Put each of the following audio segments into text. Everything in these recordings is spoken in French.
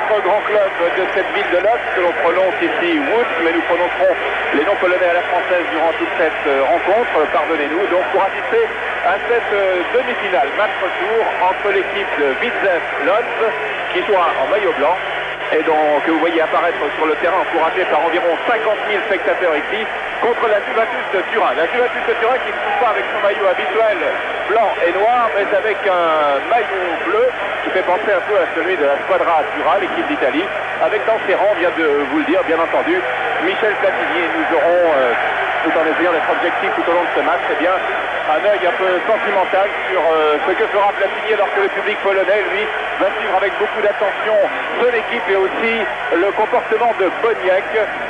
autre grand club de cette ville de Lodz que l'on prononce ici Łódź, mais nous prononcerons les noms polonais à la française durant toute cette rencontre, pardonnez-nous, donc pour assister à cette demi-finale, match retour entre l'équipe de Widzew Lodz, qui soit en maillot blanc, et donc que vous voyez apparaître sur le terrain encouragé par environ 50 000 spectateurs ici, contre la Juventus de Turin. La Juventus de Turin qui ne joue pas avec son maillot habituel blanc et noir, mais avec un maillot bleu qui fait penser un peu à celui de la Squadra Azzurra, l'équipe d'Italie, avec dans ses rangs, vient de vous le dire, bien entendu, Michel Platini. Et nous aurons, tout en essayant d'être objectifs tout au long de ce match, eh bien, un œil un peu sentimental sur ce que fera Platini, alors que le public polonais, lui, va suivre avec beaucoup d'attention son équipe et aussi le comportement de Boniek,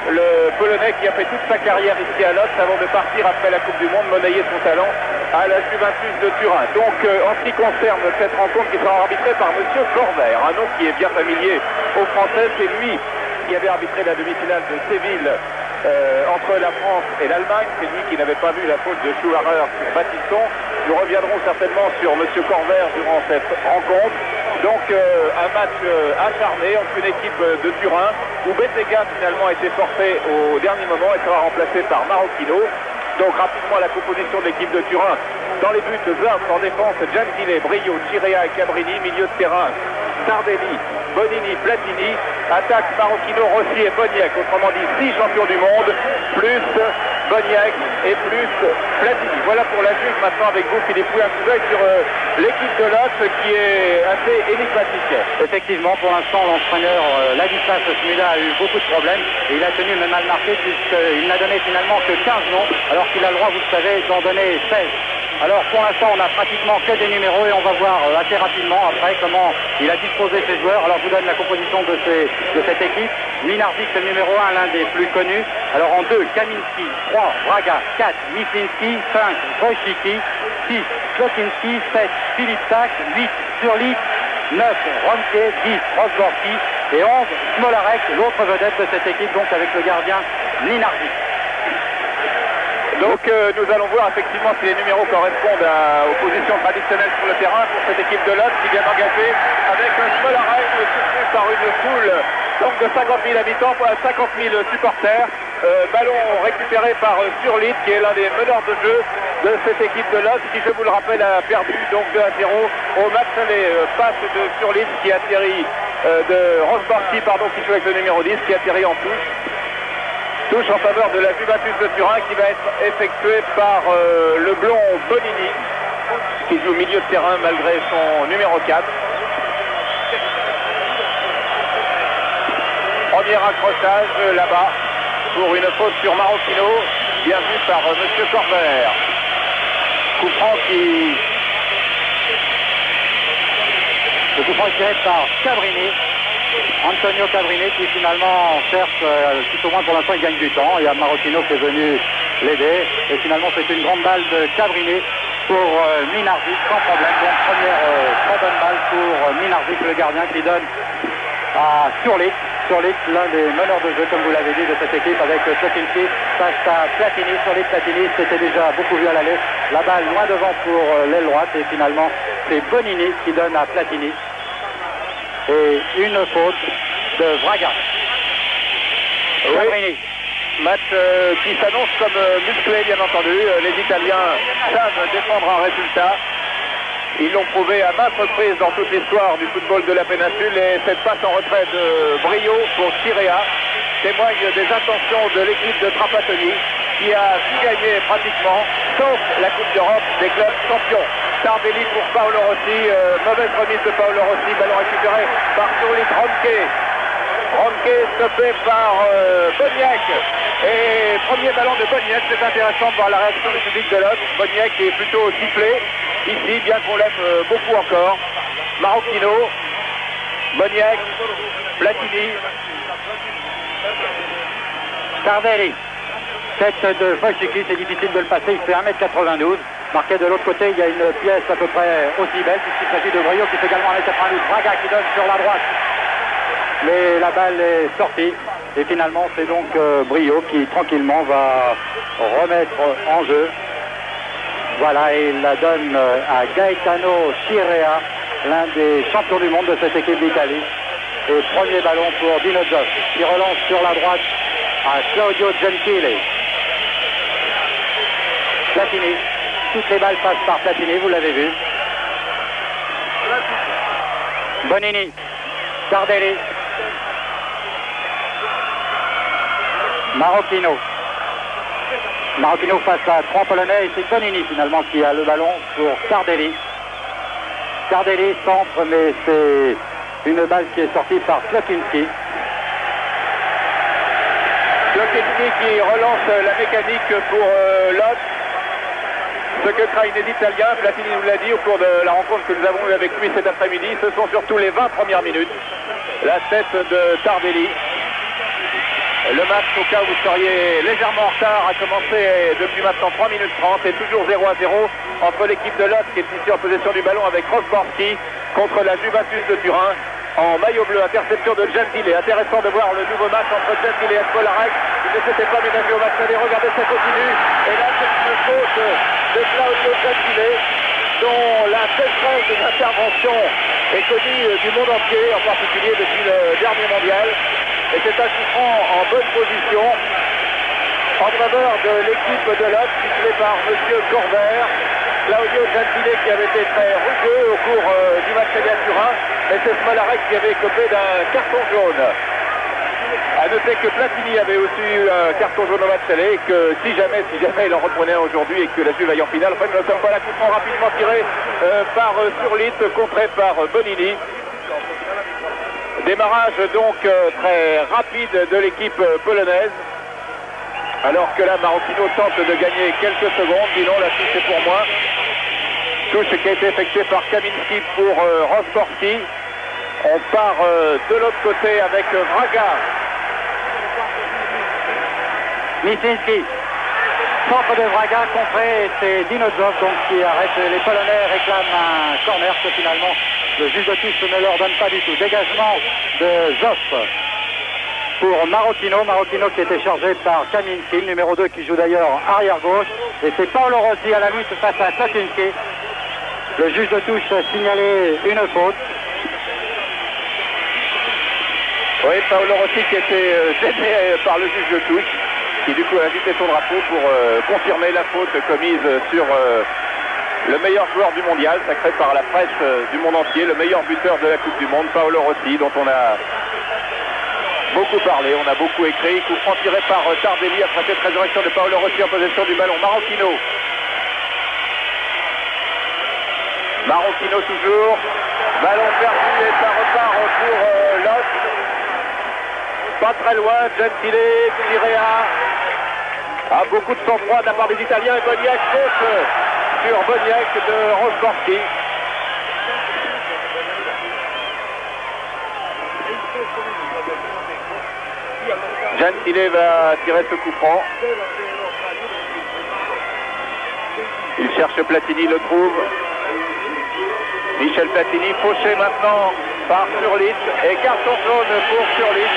le Polonais qui a fait toute sa carrière ici à Lodz avant de partir après la Coupe du Monde, monnayer son talent à la Juventus de Turin. Donc en ce qui concerne cette rencontre qui sera arbitrée par Monsieur Corvère, un nom qui est bien familier aux Français, c'est lui qui avait arbitré la demi-finale de Séville entre la France et l'Allemagne. C'est lui qui n'avait pas vu la faute de Schumacher sur Battiston. Nous reviendrons certainement sur Monsieur Corvère durant cette rencontre. Donc un match acharné entre une équipe de Turin où Bettega finalement a été forfait au dernier moment et sera remplacé par Marocchino. Donc rapidement la composition de l'équipe de Turin. Dans les buts, Zaf en défense, Gentile, Brio, Chirea et Cabrini. Milieu de terrain, Tardelli, Bonini, Platini. Attaque Marocchino, Rossi et Boniek. Autrement dit 6 champions du monde, plus Boniek et plus Platini. Voilà pour la juge. Maintenant avec vous, Philippe Pouy, un coup d'œil sur l'équipe de Lodz qui est assez énigmatique. Effectivement, pour l'instant, l'entraîneur Ladislas Smuda a eu beaucoup de problèmes et il a tenu même à le marquer puisqu'il n'a donné finalement que 15 noms, alors qu'il a le droit, vous le savez, d'en donner 16. Alors pour l'instant, on n'a pratiquement que des numéros et on va voir assez rapidement après comment il a disposé ses joueurs. Alors je vous donne la composition de cette équipe. Minardi, c'est le numéro 1, l'un des plus connus. Alors en 2, Kaminski, 3, Braga, 4, Mislinski, 5, Wojcicki, 6, Klokinski, 7, Philippe Sack, 8, Surlit, 9, Ronke, 10, Rosborski et 11, Smolarek, l'autre vedette de cette équipe, donc avec le gardien Minardi. Donc nous allons voir effectivement si les numéros correspondent aux positions traditionnelles sur le terrain pour cette équipe de Lodz qui vient d'engager avec Smolarek soutenu par une foule donc de 50 000 habitants, 50 000 supporters. Ballon récupéré par Surlit qui est l'un des meneurs de jeu de cette équipe de Lodz qui, je vous le rappelle, a perdu donc 2-0 au match. Les passes de Surlit qui atterrit de Rosborski, pardon, qui joue avec le numéro 10, qui atterrit en touche. Touche en faveur de la Juventus de Turin qui va être effectuée par le blond Bonini qui joue au milieu de terrain malgré son numéro 4. Premier accrochage là-bas pour une faute sur Marocchino, bien vu par Monsieur Corvère. Coup franc qui... Le coup franc tiré par Cabrini. Antonio Cabrini qui finalement cherche, tout au moins pour l'instant il gagne du temps. Il y a Marocchino qui est venu l'aider et finalement c'est une grande balle de Cabrini pour Minardi sans problème. Donc première très bonne balle pour Minardi, le gardien qui donne à Surlit, l'un des meneurs de jeu comme vous l'avez dit de cette équipe avec Klokinski face à Platini. Platini c'était déjà beaucoup vu à l'aller. La balle loin devant pour l'aile droite et finalement c'est Bonini qui donne à Platini. Et une faute de Braga. Oui. Match qui s'annonce comme musclé, bien entendu. Les Italiens savent défendre un résultat. Ils l'ont prouvé à maintes reprises dans toute l'histoire du football de la péninsule. Et cette passe en retrait de Brio pour Chirea témoigne des intentions de l'équipe de Trapattoni qui a tout gagné pratiquement, sauf la Coupe d'Europe des clubs champions. Tardelli pour Paolo Rossi, mauvaise remise de Paolo Rossi, ballon récupéré par Surlit. Ronke stoppé par Boniek. Et premier ballon de Boniek, c'est intéressant de voir la réaction du public de Lodz. Boniek est plutôt sifflé ici, bien qu'on l'aime beaucoup encore. Marocchino, Boniek, Platini. Tardelli. Tête de Wojcicki, c'est difficile de le passer, il fait 1m92. Marqué de l'autre côté, il y a une pièce à peu près aussi belle, puisqu'il s'agit de Brio qui fait également 1m92. Braga qui donne sur la droite. Mais la balle est sortie. Et finalement, c'est donc Brio qui tranquillement va remettre en jeu. Voilà, et il la donne à Gaetano Chirea, l'un des champions du monde de cette équipe d'Italie. Et premier ballon pour Dino Zoff, qui relance sur la droite à Claudio Gentile. Platini. Toutes les balles passent par Platini, vous l'avez vu. Bonini. Tardelli. Marocchino. Marocchino face à trois Polonais et c'est Bonini finalement qui a le ballon pour Tardelli. Tardelli centre, mais c'est une balle qui est sortie par Klokinski. Klokinski qui relance la mécanique pour Lodz. Ce que craignent les Italiens, Platini nous l'a dit au cours de la rencontre que nous avons eue avec lui cet après-midi, ce sont surtout les 20 premières minutes. La tête de Tardelli. Le match, au cas où vous seriez légèrement en retard, a commencé depuis maintenant 3 minutes 30 et toujours 0-0 entre l'équipe de Lodz qui est ici en possession du ballon avec Rosborski contre la Juventus de Turin en maillot bleu. Interception de Gentile. Intéressant de voir le nouveau match entre Gentile et Spolarek. Il ne s'était pas ménagé au match aller. Regardez, ça continue. Et là, c'est une faute de Claudio Gentile dont la sécheresse de l'intervention est connue du monde entier, en particulier depuis le dernier mondial. Et c'est un coup franc en bonne position en faveur de l'équipe de Lodz, sifflé par M. Corvert. Claudio Gentile qui avait été très rugueux au cours du match aller à Turin, mais c'est Smolarek qui avait écopé d'un carton jaune. A noter que Platini avait aussi eu un carton jaune au match aller et que si jamais il en reprenait un aujourd'hui et que la Juve aille en finale, en fait, nous ne sommes pas là, coup franc rapidement tiré par Surlit, contré par Bonini. Démarrage donc très rapide de l'équipe polonaise. Alors que là, Marocchino tente de gagner quelques secondes. Dis non, la touche est pour moi. Touche qui a été effectuée par Kaminski pour Rosborski. On part de l'autre côté avec Vraga. Misinski. Centre de Vraga contré, c'est Dino Zoff donc qui arrête. Les Polonais réclament un corner que finalement le juge de touche ne leur donne pas du tout. Dégagement de Zoff pour Marocchino. Marocchino qui était chargé par Kaminski, le numéro 2 qui joue d'ailleurs arrière gauche. Et c'est Paolo Rossi à la lutte face à Klokinski. Le juge de touche a signalé une faute. Oui, Paolo Rossi qui était gêné par le juge de touche, qui du coup a agité son drapeau pour confirmer la faute commise sur le meilleur joueur du mondial, sacré par la presse du monde entier, le meilleur buteur de la Coupe du Monde, Paolo Rossi, dont on a beaucoup parlé, on a beaucoup écrit. Coup franc tiré par Tardelli après cette résurrection de Paolo Rossi en possession du ballon. Marocchino. Marocchino toujours. Ballon perdu et ça repart pour Lodz. Pas très loin, Gentile, Pirea a beaucoup de sang-froid de la part des Italiens. Boniek saute sur Boniek de Rosborski. Gentile va tirer ce coup franc. Il cherche Platini, le trouve. Michel Platini, fauché maintenant par Surlit. Et carton jaune pour Surlit.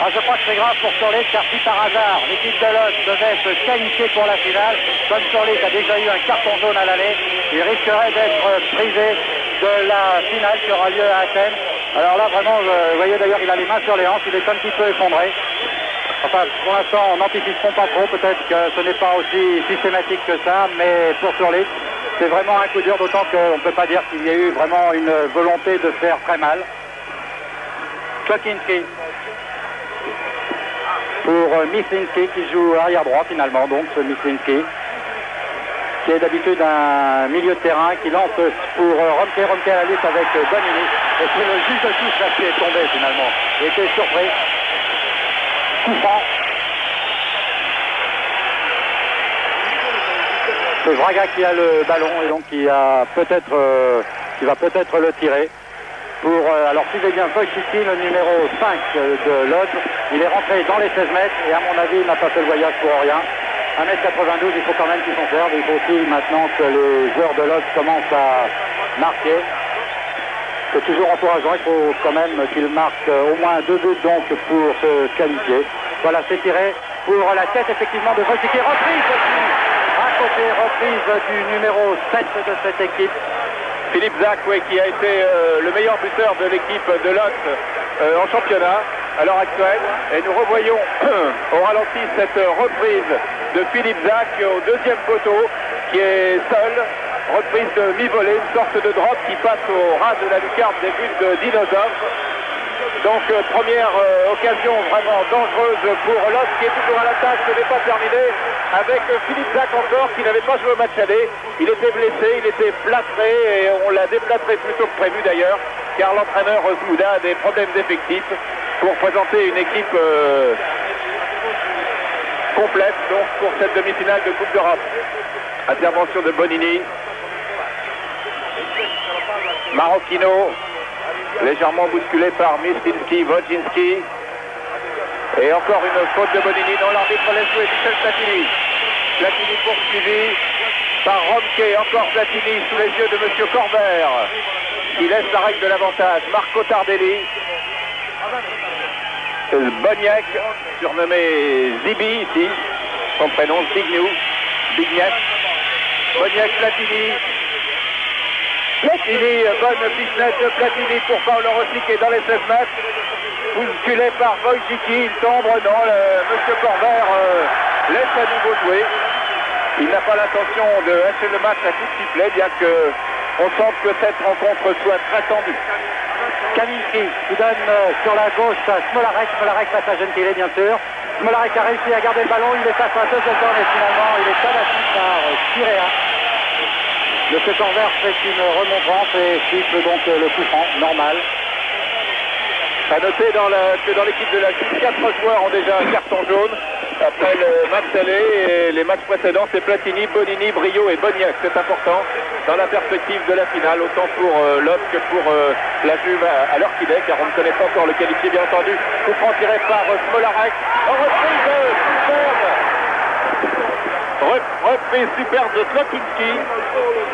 Ah, je crois que c'est grave pour Surlit car si par hasard l'équipe de Lodz devait se qualifier pour la finale, comme Surlit a déjà eu un carton jaune à l'aller, il risquerait d'être privé de la finale qui aura lieu à Athènes. Alors là vraiment, vous voyez d'ailleurs il a les mains sur les hanches, il est un petit peu effondré. Enfin, pour l'instant, on n'anticipe pas trop, peut-être que ce n'est pas aussi systématique que ça, mais pour Surlit, c'est vraiment un coup dur, d'autant qu'on ne peut pas dire qu'il y a eu vraiment une volonté de faire très mal. Klokinski pour Mislinski qui joue arrière droit finalement, donc ce Mislinski qui est d'habitude un milieu de terrain qui lance pour Romke à la lutte avec Bonini. Et c'est le juge de touche là qui est tombé finalement. Il était surpris. Coup franc. C'est Vraga qui a le ballon et donc qui va peut-être le tirer. Alors suivez bien Wojcicki, le numéro 5 de Lodz. Il est rentré dans les 16 mètres et à mon avis il n'a pas fait le voyage pour rien. 1m92, il faut quand même qu'il s'en serve. Il faut aussi maintenant que les joueurs de Lodz commencent à marquer. C'est toujours encourageant, il faut quand même qu'il marque au moins 2 buts donc pour se qualifier. Voilà, c'est tiré pour la tête effectivement de Wojcicki. Reprise aussi, à côté, reprise du numéro 7 de cette équipe. Philippe Zak, oui, qui a été le meilleur buteur de l'équipe de Lodz en championnat à l'heure actuelle. Et nous revoyons au ralenti cette reprise de Philippe Zach au deuxième poteau qui est seul. Reprise de mi-volée, une sorte de drop qui passe au ras de la lucarne des buts de Dinosov. Donc première occasion vraiment dangereuse pour Lodz qui est toujours à l'attaque, ce n'est pas terminé, avec Philippe Zach encore qui n'avait pas joué au match aller. Il était blessé, il était plâtré et on l'a déplâtré plus tôt que prévu d'ailleurs, car l'entraîneur Zouda a des problèmes d'effectifs pour présenter une équipe complète donc pour cette demi-finale de Coupe d'Europe. Intervention de Bonini. Marocchino, légèrement bousculé par Mislinski, Wojcinski. Et encore une faute de Bonini dont l'arbitre laisse jouer Michel Platini. Platini poursuivi par Romke, encore Platini sous les yeux de M. Corbert, qui laisse la règle de l'avantage. Marco Tardelli. Boniek, surnommé Zibi ici, son prénom Zbigniew, Zbigniew. Boniek, Platini. Platini, bonne pichenette de Platini pour Paolo Rossi qui est dans les 16 mètres. Bousculé par Wojcicki, il tombe, non, M. Corbert laisse à nouveau jouer. Il n'a pas l'intention de hacher le match à coup de sifflet, bien qu'on sente que cette rencontre soit très tendue. Kaminski qui donne sur la gauche à Smolarek, Smolarek face à Gentile bien sûr. Smolarek a réussi à garder le ballon, il est face à Teuzelton et finalement il est abattu par Chirea. Le Corbert fait une remontrance et siffle donc le coup franc, normal. À noter que dans l'équipe de la Suisse, 4 joueurs ont déjà un carton jaune. Après le match aller et les matchs précédents, c'est Platini, Bonini, Brio et Boniek. C'est important dans la perspective de la finale, autant pour Lodz que pour la Juve à l'heure qu'il est, car on ne connaît pas encore le qualifié, bien entendu. Coup franc tiré par Smolarek. En reprise superbe. Reprise superbe de Slokinski.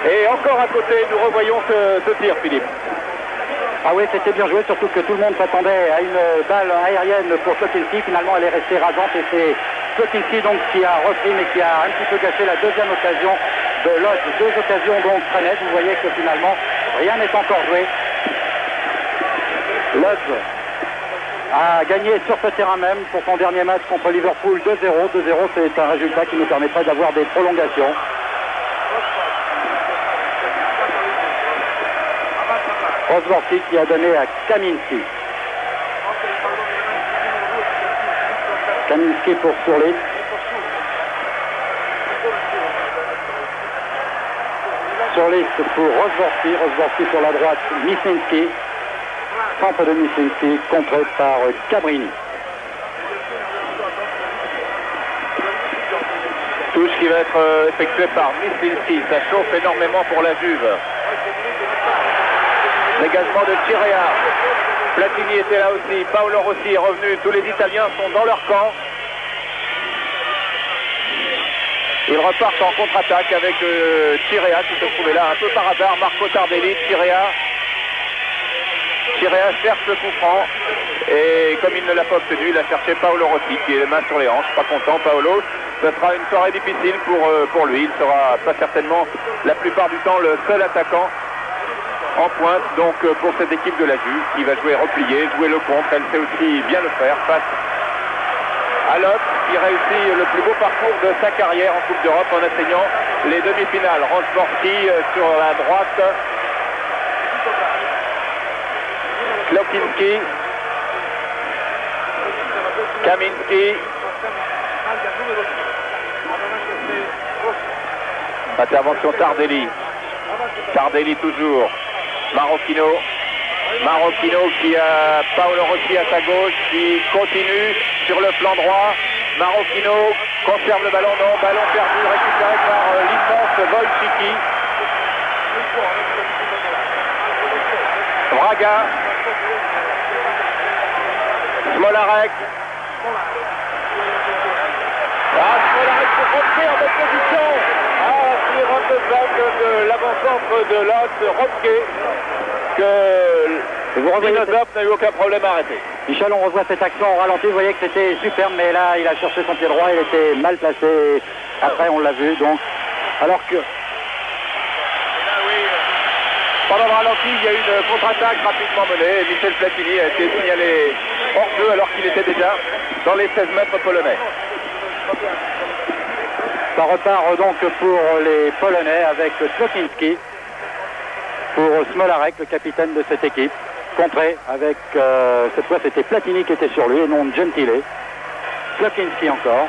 Et encore à côté, nous revoyons ce tir, Philippe. Ah oui, c'était bien joué, surtout que tout le monde s'attendait à une balle aérienne pour Slokinski. Finalement, elle est restée rasante et c'est Slokinski donc qui a repris mais qui a un petit peu gâché la deuxième occasion de Lodz. 2 occasions donc très nettes. Vous voyez que finalement, rien n'est encore joué. Lodz a gagné sur ce terrain même pour son dernier match contre Liverpool 2-0. 2-0, c'est un résultat qui nous permettrait d'avoir des prolongations. Rosworthy qui a donné à Kaminski. Kaminski pour Surlis. Surlis pour Rosworthy. Rosworthy sur la droite, Mislinski. Centre de Mislinski, contré par Cabrini. Touche qui va être effectuée par Mislinski. Ça chauffe énormément pour la Juve. Dégagement de Chirea. Platini était là aussi. Paolo Rossi est revenu. Tous les Italiens sont dans leur camp. Ils repartent en contre-attaque avec Chirea qui se trouvait là un peu par hasard. Marco Tardelli, Chirea. Chirea cherche le coup franc. Et comme il ne l'a pas obtenu, il a cherché Paolo Rossi qui est les mains sur les hanches. Pas content Paolo. Ce sera une soirée difficile pour lui. Il sera pas certainement la plupart du temps le seul attaquant en pointe donc pour cette équipe de la Juve qui va jouer replié, jouer le contre. Elle sait aussi bien le faire face à Lodz qui réussit le plus beau parcours de sa carrière en Coupe d'Europe en atteignant les demi-finales. Rosworthy sur la droite, Slokinski, Kaminski, intervention Tardelli. Tardelli toujours. Marocchino qui a Paolo Rossi à sa gauche, qui continue sur le flanc droit. Marocchino conserve le ballon, non, ballon perdu, récupéré par l'immense Wojcicki. Braga. Smolarek. Smolarek pour rentrer en bonne position. Qui rentre le bac de l'avant-centre de Lodz, Romke, que Dinosov n'a eu aucun problème à arrêter. Michel, on revoit cette action en ralenti, vous voyez que c'était superbe, mais là il a cherché son pied droit, il était mal placé, après on l'a vu, donc, alors que... Pendant le ralenti, il y a eu une contre-attaque rapidement menée. Et Michel Platini a été signalé hors jeu alors qu'il était déjà dans les 16 mètres polonais. Ça repart donc pour les Polonais avec Slokinski pour Smolarek, le capitaine de cette équipe. Contré avec, cette fois c'était Platini qui était sur lui et non Gentile. Slokinski encore.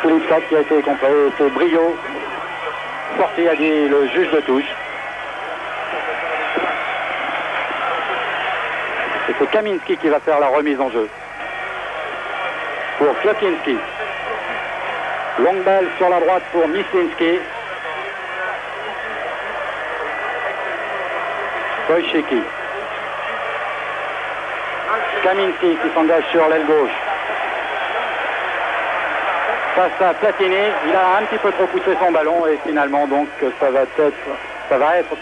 Philippe Sack qui a été contré, c'est Brio. Sorti, a dit le juge de touche. Et c'est Kaminski qui va faire la remise en jeu. Pour Slokinski. Longue balle sur la droite pour Mislinski. Wojcicki. Kaminski qui s'engage sur l'aile gauche. Face à Platini, il a un petit peu trop poussé son ballon et finalement donc ça va être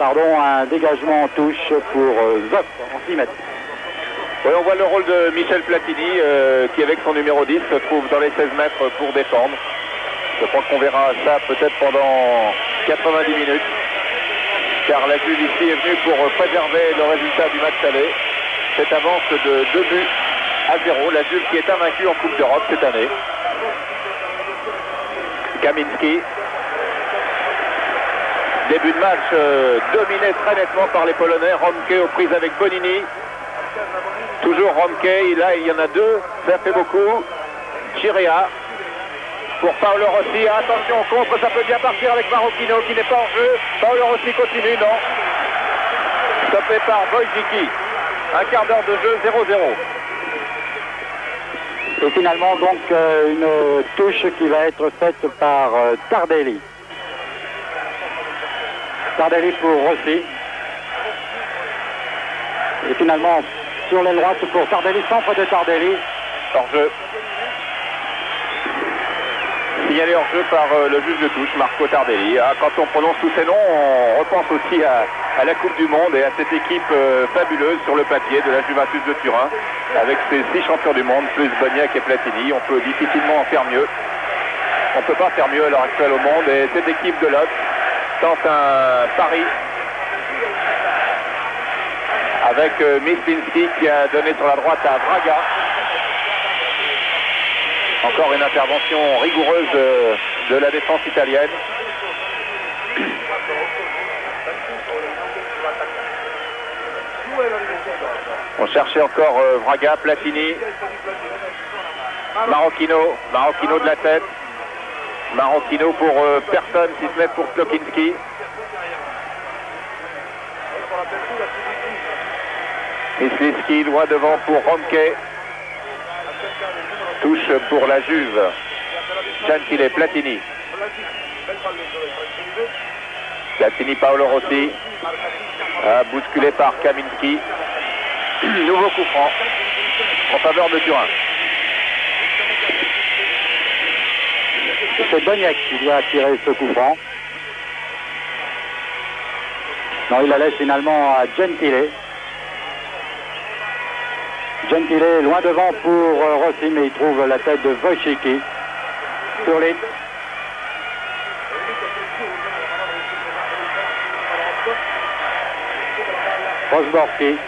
un dégagement en touche pour Zoff en 6 mètres. Oui, on voit le rôle de Michel Platini qui avec son numéro 10 se trouve dans les 16 mètres pour défendre. Je crois qu'on verra ça peut-être pendant 90 minutes. Car la Juve ici est venue pour préserver le résultat du match aller. Cette avance de 2 buts à 0. La Juve qui est invaincue en Coupe d'Europe cette année. Kaminski. Début de match dominé très nettement par les Polonais. Romke aux prises avec Bonini. Toujours Romke. Là, il y en a deux. Ça fait beaucoup. Chirea. Pour Paolo Rossi, attention au contre, ça peut bien partir avec Marocchino qui n'est pas en jeu. Paolo Rossi continue, non. Stoppé par Wojcicki. Un quart d'heure de jeu, 0-0. Et finalement donc une touche qui va être faite par Tardelli. Tardelli pour Rossi. Et finalement sur l'aile droite pour Tardelli, centre de Tardelli. Hors jeu. Signalé hors jeu par le juge de touche, Marco Tardelli. Ah, quand on prononce tous ces noms, on repense aussi à la Coupe du Monde et à cette équipe fabuleuse sur le papier de la Juventus de Turin, avec ses 6 champions du monde, plus Boniek et Platini. On peut difficilement en faire mieux. On ne peut pas faire mieux à l'heure actuelle au monde. Et cette équipe de Lodz tente un pari avec Mislinski qui a donné sur la droite à Vraga. Encore une intervention rigoureuse de la défense italienne. On cherchait encore Vraga, Platini, Marocchino de la tête. Marocchino pour personne, si ce n'est pour Slokinski. Mislinski loin devant pour Romke. Touche pour la Juve. Gentile, Platini. Platini, Paolo Rossi. Bousculé par Kaminski. Nouveau coup franc en faveur de Turin. C'est Boniek qui doit tirer ce coup franc. Non, il la laisse finalement à Gentile. Gentile loin devant pour Rossi, mais il trouve la tête de Wojcicki. Turlit. Rosborski.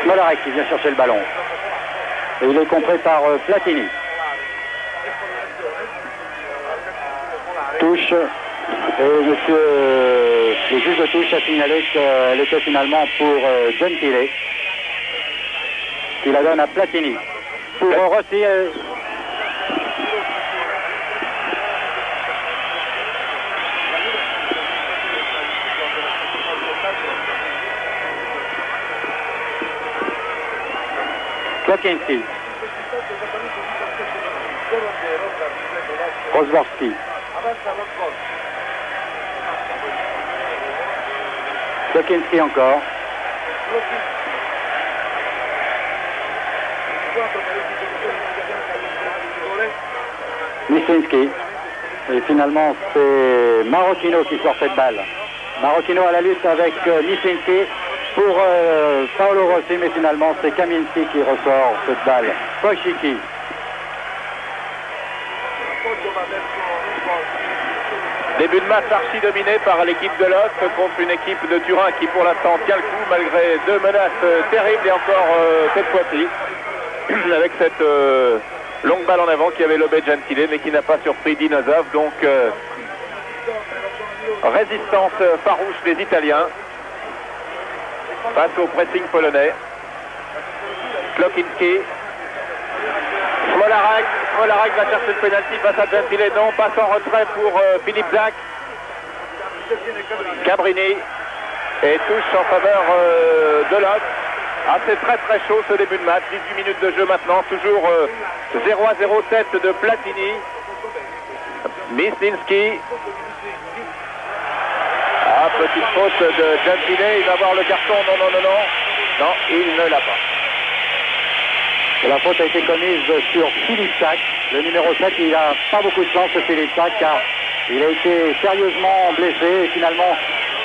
Smolarek qui vient chercher le ballon. Et il est contré par Platini. Touche. Et monsieur le juge de touche a signalé qu'elle était finalement pour Gentile, qui la donne à Platini. Pour Rossi. Slokinski. Rosborski. Slokinski encore. Mislinski. Et finalement, c'est Marocchino qui sort cette balle. Marocchino à la lutte avec Mislinski. pour Paolo Rossi, mais finalement c'est Kaminski qui ressort cette balle. Pochiki. Début de match archi dominé par l'équipe de Lot contre une équipe de Turin qui pour l'instant tient le coup malgré deux menaces terribles et encore cette fois-ci avec cette longue balle en avant qui avait lobé Gentile mais qui n'a pas surpris Dinozov. Donc résistance farouche des Italiens face au pressing polonais. Klokinski. Smolarek va chercher le pénalty face à Gentile, non, passe en retrait pour Philippe Zak. Cabrini et touche en faveur de Lot. Ah, c'est très chaud ce début de match, 18 minutes de jeu maintenant, toujours 0-0-7 de Platini. Mislinski. Ah, petite faute de Gentile, il va avoir le carton, non, il ne l'a pas. La faute a été commise sur Philippe Zak, le numéro 7. Il n'a pas beaucoup de chance, Philippe Zak, car il a été sérieusement blessé. Et finalement,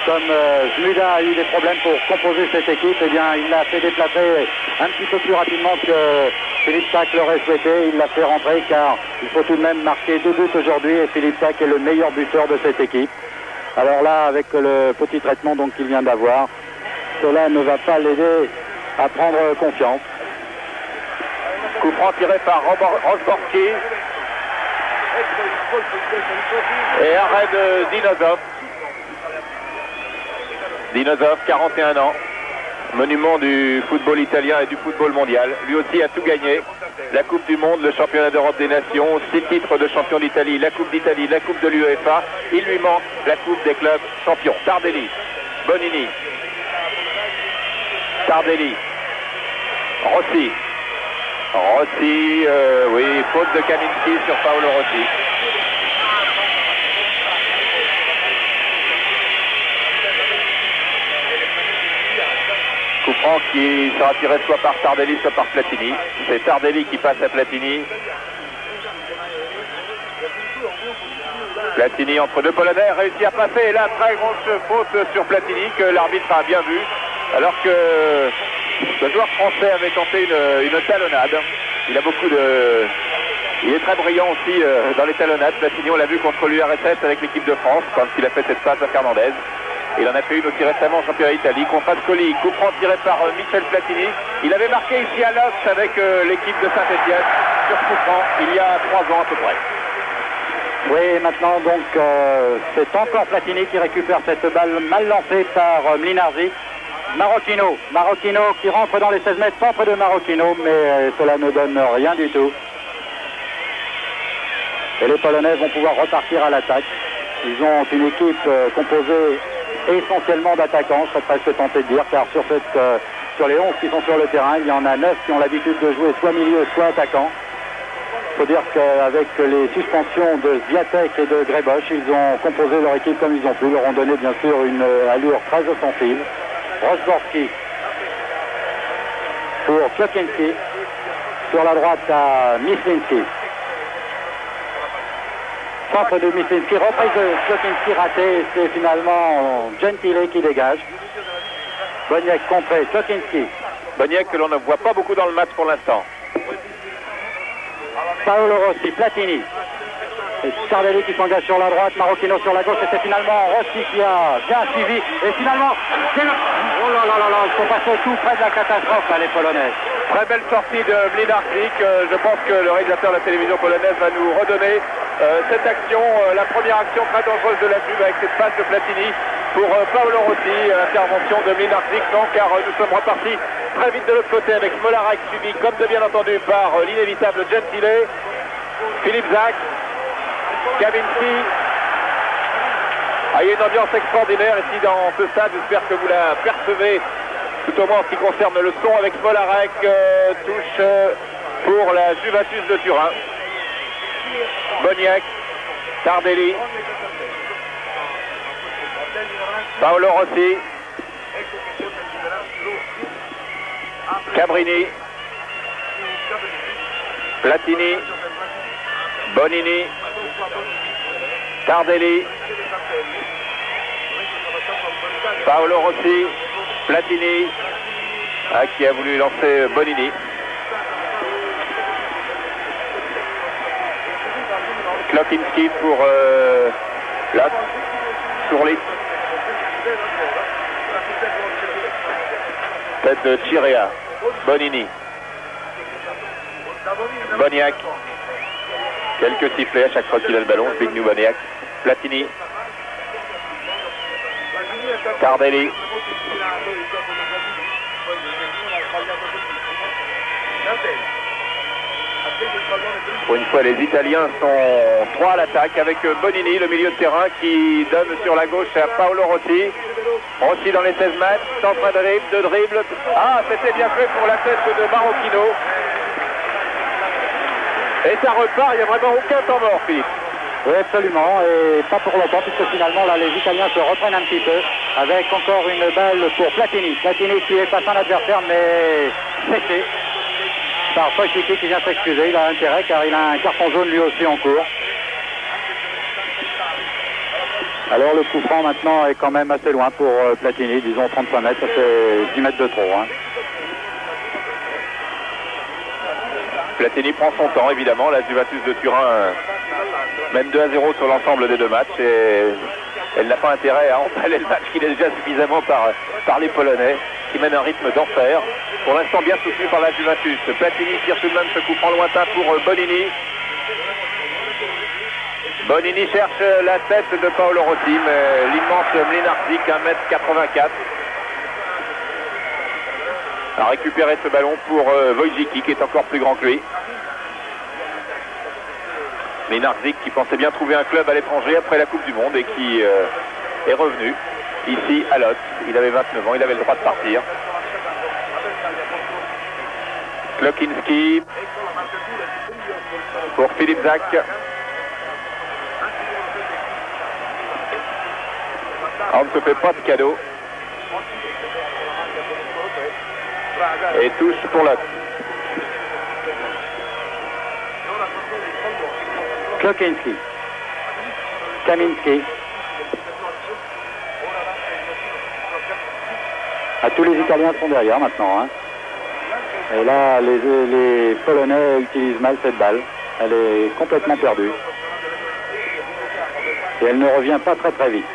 comme Zmuda a eu des problèmes pour composer cette équipe, eh bien, il l'a fait déplacer un petit peu plus rapidement que Philippe Zak l'aurait souhaité. Il l'a fait rentrer, car il faut tout de même marquer 2 buts aujourd'hui. Et Philippe Zak est le meilleur buteur de cette équipe. Alors là, avec le petit traitement qu'il vient d'avoir, cela ne va pas l'aider à prendre confiance. Coup franc tiré par Rosborski. Et arrêt de Dinozov. Dinozov, 41 ans. Monument du football italien et du football mondial. Lui aussi a tout gagné. La Coupe du Monde, le Championnat d'Europe des Nations, 6 titres de champion d'Italie, la Coupe d'Italie, la Coupe de l'UEFA. Il lui manque la Coupe des clubs champions. Tardelli, Bonini. Tardelli. Rossi. Oui, faute de Kaminski sur Paolo Rossi. Coup franc qui sera tiré soit par Tardelli, soit par Platini. C'est Tardelli qui passe à Platini. Platini entre deux Polonais, réussit à passer. Et là, très grosse faute sur Platini que l'arbitre a bien vu. Alors que le joueur français avait tenté une talonnade. Il a beaucoup de... Il est très brillant aussi dans les talonnades. Platini, on l'a vu contre l'URSS avec l'équipe de France quand il a fait cette passe à Fernandez. Il en a fait une aussi récemment en championnat d'Italie contre Ascoli. Coup franc tiré par Michel Platini. Il avait marqué ici à Los avec l'équipe de Saint-Etienne sur coup franc il y a 3 ans à peu près. Oui, maintenant donc c'est encore Platini qui récupère cette balle mal lancée par Mlinarczyk. Marocchino qui rentre dans les 16 mètres, centre de Marocchino, mais cela ne donne rien du tout. Et les Polonais vont pouvoir repartir à l'attaque. Ils ont une équipe composée essentiellement d'attaquants, je serais presque tenté de dire, car sur les 11 qui sont sur le terrain, il y en a 9 qui ont l'habitude de jouer soit milieu, soit attaquant. Il faut dire qu'avec les suspensions de Zviatek et de Grebosch, ils ont composé leur équipe comme ils ont pu, leur ont donné bien sûr une allure très offensive. Rosborski pour Klokinski, sur la droite à Mislinski. Centre de Mislinski, reprise de Klokinski ratée, c'est finalement Gentile qui dégage. Boniek contré, Klokinski. Boniek que l'on ne voit pas beaucoup dans le match pour l'instant. Paolo Rossi, Platini. Et Tardelli qui s'engage sur la droite, Marocchino sur la gauche, et c'est finalement Rossi qui a bien suivi. Et finalement, oh là là là là, ils sont passés tout près de la catastrophe là, les Polonais. Très belle sortie de Mlinarczyk. Je pense que le réalisateur de la télévision polonaise va nous redonner cette action, la première action très dangereuse de la Juve avec cette passe de Platini pour Paolo Rossi, intervention de Mlinarczyk. Non, car nous sommes repartis très vite de l'autre côté avec Smolarek suivi comme de bien entendu par l'inévitable Gentile, Philippe Zak, Kaminski. Ah, il y a une ambiance extraordinaire ici dans ce stade, j'espère que vous la percevez, tout au moins en ce qui concerne le son avec Smolarek, touche pour la Juventus de Turin. Boniek, Tardelli, Paolo Rossi, Cabrini, Platini, Bonini, Tardelli, Paolo Rossi, Platini qui a voulu lancer Bonini. Klokinski pour Lot. Sourlis. Tête de Chirea. Bonini. Boniak. Quelques sifflets à chaque fois qu'il a le ballon. Zbigniew Boniak. Platini. Tardelli. Pour une fois, les Italiens sont 3 à l'attaque avec Bonini, le milieu de terrain, qui donne sur la gauche à Paolo Rossi. Rossi dans les 16 mètres, centre de dribble. Ah, c'était bien fait pour la tête de Marocchino. Et ça repart, il n'y a vraiment aucun temps mort, Philippe. Oui, absolument, et pas pour longtemps, puisque finalement, là, les Italiens se reprennent un petit peu, avec encore une balle pour Platini. Platini qui est face à un adversaire, mais séché par Wojcicki qui vient s'excuser. Il a intérêt, car il a un carton jaune lui aussi en cours. Alors, le coup franc, maintenant, est quand même assez loin pour Platini, disons 35 mètres, ça fait 10 mètres de trop. Hein. Platini prend son temps, évidemment. La Juventus de Turin mène 2-0 sur l'ensemble des 2 matchs et elle n'a pas intérêt à emballer le match qu'il est déjà suffisamment par les Polonais qui mènent un rythme d'enfer. Pour l'instant bien soutenu par la Juventus. Platini tire tout de même ce coup franc lointain pour Bonini. Bonini cherche la tête de Paolo Rossi, mais l'immense Mlinarczyk, 1m84, a récupéré ce ballon pour Wojcicki qui est encore plus grand que lui. Mlinarczyk qui pensait bien trouver un club à l'étranger après la Coupe du Monde et qui est revenu ici à Łódź. Il avait 29 ans, il avait le droit de partir. Klokinski pour Philippe Zak. On ne se fait pas de cadeau. Et touche pour Łódź. Klokinski. Kaminski. Tous les Italiens sont derrière maintenant. Hein. Et là, les Polonais utilisent mal cette balle. Elle est complètement perdue. Et elle ne revient pas très très vite.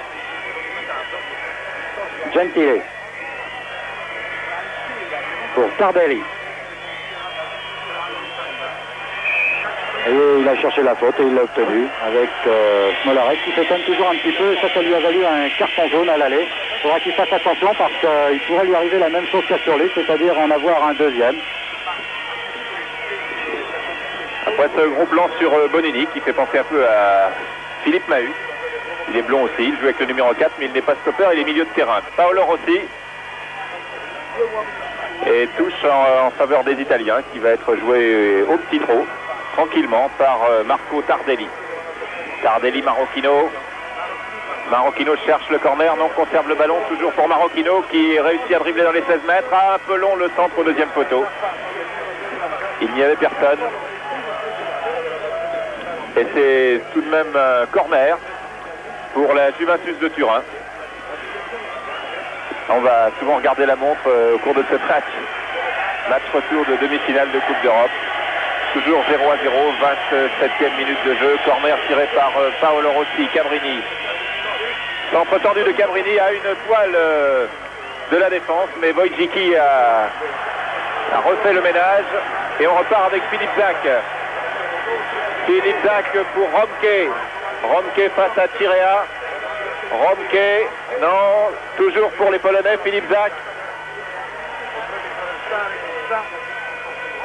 Gentile. Pour Tardelli. Et il a cherché la faute et il l'a obtenu avec Smolarek qui s'étonne toujours un petit peu. Ça lui a valu un carton jaune à l'aller. Il faudra qu'il fasse attention parce qu'il pourrait lui arriver la même chose qu'à Surly, c'est-à-dire en avoir un deuxième. Après ce gros plan sur Bonini qui fait penser un peu à Philippe Mahut. Il est blond aussi, il joue avec le numéro 4 mais il n'est pas stopper, il est milieu de terrain. Paolo Rossi. Et touche en faveur des Italiens qui va être joué au petit trot. Tranquillement par Marco Tardelli. Tardelli, Marocchino. Marocchino cherche le corner, non, conserve le ballon, toujours pour Marocchino qui réussit à dribbler dans les 16 mètres. Un peu long le centre au deuxième poteau. Il n'y avait personne. Et c'est tout de même un corner pour la Juventus de Turin. On va souvent regarder la montre au cours de ce match. Match retour de demi-finale de Coupe d'Europe. Toujours 0-0, 27e minute de jeu. Corner tiré par Paolo Rossi, Cabrini. Centre tendu de Cabrini à une toile de la défense, mais Wojcicki a refait le ménage. Et on repart avec Philippe Zak. Philippe Zak pour Romke. Romke face à Chirea. Romke, non, toujours pour les Polonais, Philippe Zak.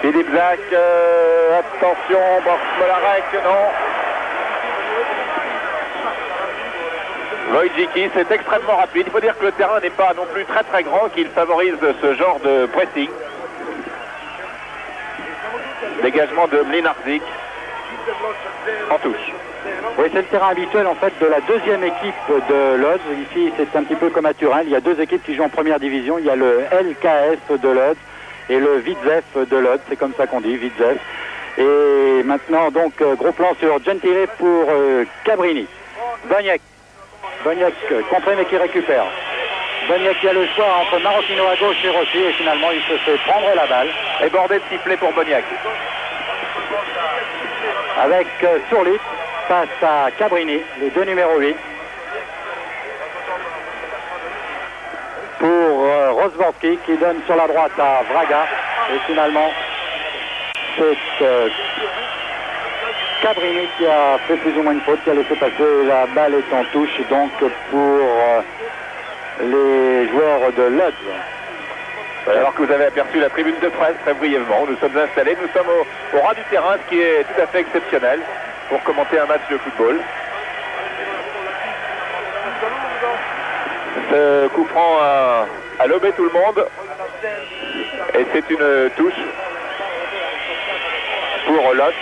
Philippe Zak, attention, Smolarek, non. Wojcicki, c'est extrêmement rapide. Il faut dire que le terrain n'est pas non plus très très grand, qu'il favorise ce genre de pressing. Dégagement de Mlinarczyk en touche. Oui, c'est le terrain habituel en fait de la deuxième équipe de Łódź. Ici, c'est un petit peu comme à Turin. Il y a 2 équipes qui jouent en première division. Il y a le LKS de Łódź et le Widzew de Łódź. C'est comme ça qu'on dit, Widzew. Et maintenant, donc, gros plan sur Gentile pour Cabrini. Boniek contré mais qui récupère. Boniek qui a le choix entre Marocchino à gauche et Rossi, et finalement il se fait prendre la balle. Et bordé de sifflet pour Boniek. Avec Surlit face à Cabrini, les deux numéros 8. Pour Rosborski qui donne sur la droite à Vraga. Et finalement, c'est Cabrini qui a fait plus ou moins une faute, qui a laissé passer. La balle est en touche donc pour les joueurs de Lodz. Alors que vous avez aperçu la tribune de presse très brièvement, nous sommes installés, nous sommes au ras du terrain, ce qui est tout à fait exceptionnel pour commenter un match de football. Ce coup franc a lobé tout le monde et c'est une touche pour Lodz.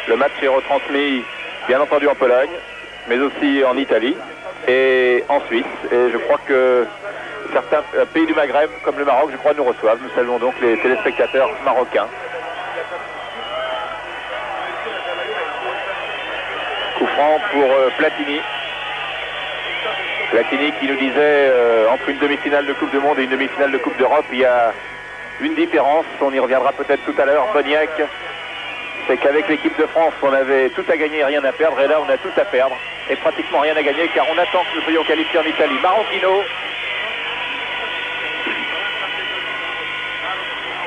Le match est retransmis bien entendu en Pologne, mais aussi en Italie et en Suisse. Et je crois que certains pays du Maghreb, comme le Maroc, je crois, nous reçoivent. Nous saluons donc les téléspectateurs marocains. Coup franc pour Platini. Platini qui nous disait entre une demi-finale de Coupe du Monde et une demi-finale de Coupe d'Europe, il y a une différence. On y reviendra peut-être tout à l'heure. Boniek, c'est qu'avec l'équipe de France, on avait tout à gagner et rien à perdre. Et là, on a tout à perdre et pratiquement rien à gagner car on attend que nous soyons qualifiés en Italie. Marocchino.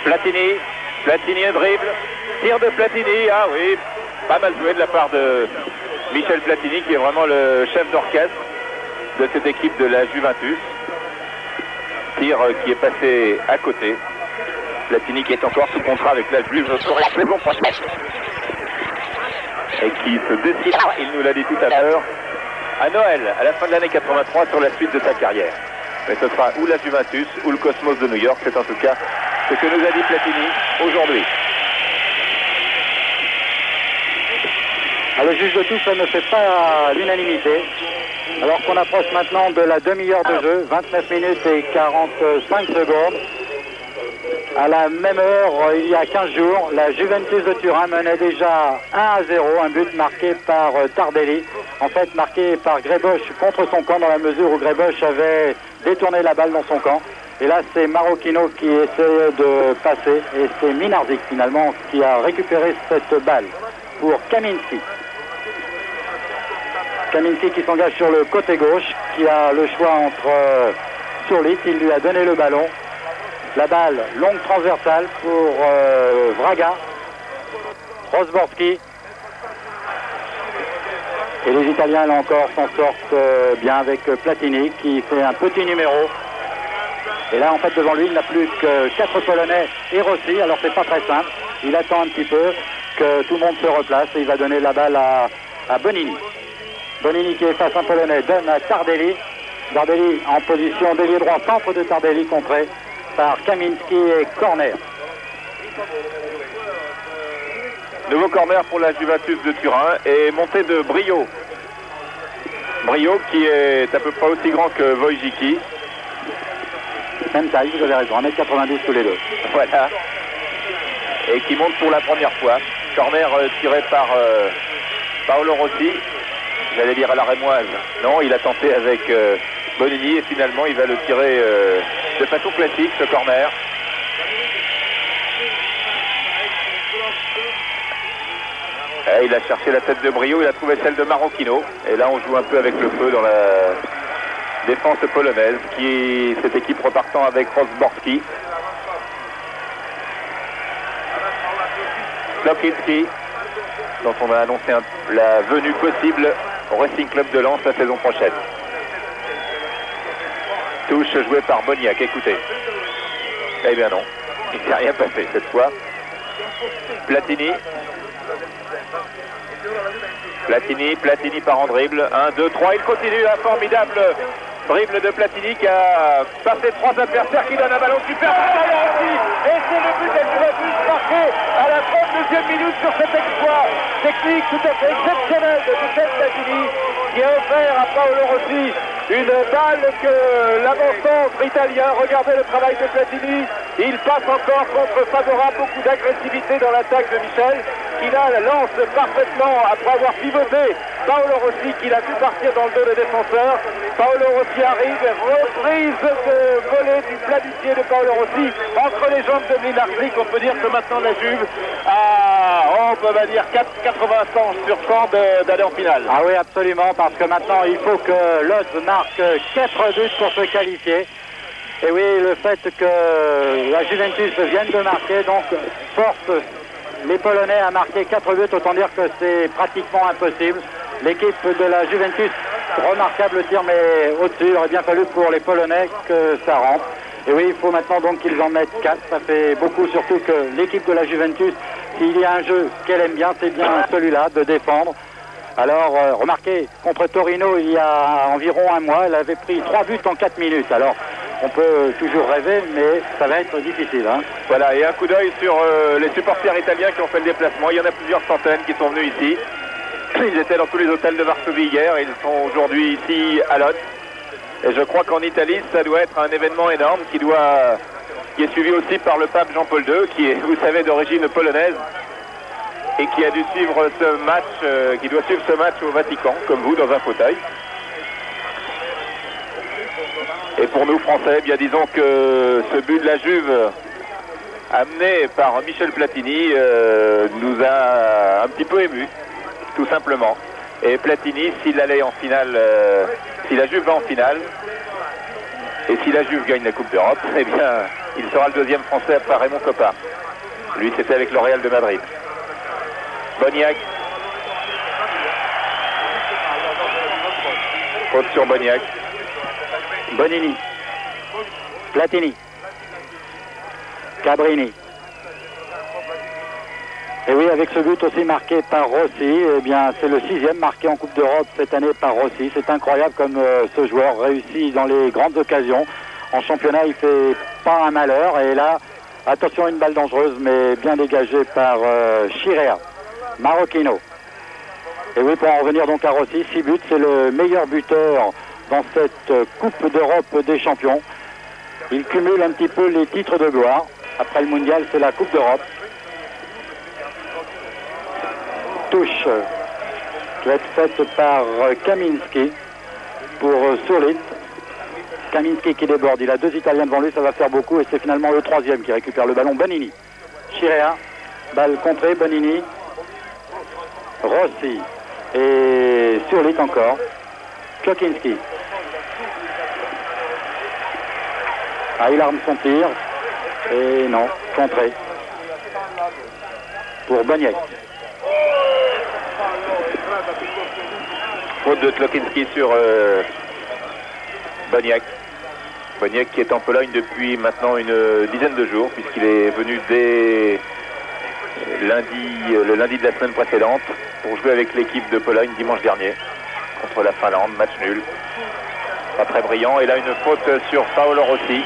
Platini un dribble. Tir de Platini. Ah oui, pas mal joué de la part de Michel Platini qui est vraiment le chef d'orchestre de cette équipe de la Juventus. Tir qui est passé à côté. Platini qui est encore sous contrat avec la Juve et qui se décide, il nous l'a dit tout à l'heure, à Noël, à la fin de l'année 83 sur la suite de sa carrière. Mais ce sera ou la Juventus ou le Cosmos de New York, c'est en tout cas ce que nous a dit Platini aujourd'hui. Le juge de touche ne fait pas l'unanimité. Alors qu'on approche maintenant de la demi-heure de jeu, 29 minutes et 45 secondes. À la même heure, il y a 15 jours, la Juventus de Turin menait déjà 1-0, un but marqué par Tardelli. En fait, marqué par Grebosch contre son camp dans la mesure où Grebosch avait détourné la balle dans son camp. Et là, c'est Marocchino qui essayait de passer et c'est Minarzik finalement qui a récupéré cette balle pour Kaminski. Kaminski qui s'engage sur le côté gauche, qui a le choix entre Surlit, il lui a donné le ballon. La balle longue transversale pour Vraga, Rosborski. Et les Italiens là encore s'en sortent bien avec Platini qui fait un petit numéro. Et là en fait devant lui il n'a plus que 4 Polonais et Rossi, alors c'est pas très simple. Il attend un petit peu que tout le monde se replace et il va donner la balle à Bonini. Bonini qui est face à un Polonais donne à Tardelli. Tardelli en position d'ailier droit, centre de Tardelli contré par Kaminski et corner. Nouveau corner pour la Juventus de Turin et montée de Brio. Brio qui est à peu près aussi grand que Wojcicki. Même taille, vous avez raison, 1m92 tous les deux. Voilà. Et qui monte pour la première fois. Corner tiré par Paolo Rossi. J'allais dire à la rémoise. Non, il a tenté avec Bonini et finalement il va le tirer de façon classique, ce corner. Et il a cherché la tête de Brio, il a trouvé celle de Marocchino. Et là on joue un peu avec le feu dans la défense polonaise, cette équipe repartant avec Rosborski. Klokinski, dont on a annoncé la venue possible au Racing Club de Lens la saison prochaine. Touche jouée par Boniek, écoutez. Eh bien non, il ne s'est rien passé cette fois. Platini. Platini part en dribble. 1, 2, 3, il continue, un formidable dribble de Platini qui a passé 3 adversaires, qui donne un ballon super. Et c'est le but de Juventus marqué à la 32e minute sur cet exploit technique tout à fait exceptionnel de Michel Platini qui a offert à Paolo Rossi une balle que l'avant-centre italien, regardez le travail de Platini, il passe encore contre favorable, beaucoup d'agressivité dans l'attaque de Michel, qui là lance parfaitement après avoir pivoté Paolo Rossi qui l'a vu partir dans le dos des défenseurs. Paolo Rossi arrive, reprise de volée du plat du pied de Paolo Rossi entre les jambes de Mlinarczyk. On peut dire que maintenant la Juve a, on peut dire 80 chances sur 100 d'aller en finale. Ah oui, absolument, parce que maintenant il faut que Lodz marque 4 buts pour se qualifier. Et oui, le fait que la Juventus vienne de marquer, donc force les Polonais à marquer 4 buts, autant dire que c'est pratiquement impossible. L'équipe de la Juventus, remarquable tir, mais au-dessus, il aurait bien fallu pour les Polonais que ça rentre. Et oui, il faut maintenant donc qu'ils en mettent 4, ça fait beaucoup, surtout que l'équipe de la Juventus, s'il y a un jeu qu'elle aime bien, c'est bien celui-là, de défendre. Alors, remarquez, contre Torino, il y a environ un mois, elle avait pris 3 buts en 4 minutes. Alors, on peut toujours rêver, mais ça va être difficile. Hein. Voilà, et un coup d'œil sur les supporters italiens qui ont fait le déplacement. Il y en a plusieurs centaines qui sont venus ici. Ils étaient dans tous les hôtels de Varsovie hier et ils sont aujourd'hui ici à Lodz. Et je crois qu'en Italie, ça doit être un événement énorme qui est suivi aussi par le pape Jean-Paul II, qui est, vous savez, d'origine polonaise et qui a dû suivre ce match, qui doit suivre ce match au Vatican, comme vous, dans un fauteuil. Et pour nous Français, bien disons que ce but de la Juve amené par Michel Platini nous a un petit peu émus, tout simplement. Et Platini, s'il allait en finale, si la Juve va en finale, et si la Juve gagne la Coupe d'Europe, eh bien, il sera le deuxième Français après Raymond Kopa. Lui, c'était avec le Real de Madrid. Boniek. Faute sur Boniek. Bonini, Platini, Cabrini. Et oui, avec ce but aussi marqué par Rossi, eh bien c'est le 6e marqué en Coupe d'Europe cette année par Rossi. C'est incroyable comme ce joueur réussit dans les grandes occasions. En championnat, il fait pas un malheur. Et là, attention, une balle dangereuse, mais bien dégagée par Chirea, Marocchino. Et oui, pour en revenir donc à Rossi, 6 buts, c'est le meilleur buteur dans cette Coupe d'Europe des champions. Il cumule un petit peu les titres de gloire. Après le mondial, c'est la Coupe d'Europe. Touche qui va être faite par Kaminski pour Surlit. Kaminski qui déborde, il a 2 Italiens devant lui, ça va faire beaucoup et c'est finalement le 3e qui récupère le ballon. Bonini, Chirea, balle contrée, Bonini, Rossi et Surlit encore. Klokinski. Ah, il arme son tir. Et non, contré. Pour Boniek. Faute de Klokinski sur Boniek. Boniek qui est en Pologne depuis maintenant une dizaine de jours, puisqu'il est venu dès le lundi de la semaine précédente pour jouer avec l'équipe de Pologne dimanche dernier. Contre la Finlande, match nul. Pas très brillant. Et là, une faute sur Paolo Rossi.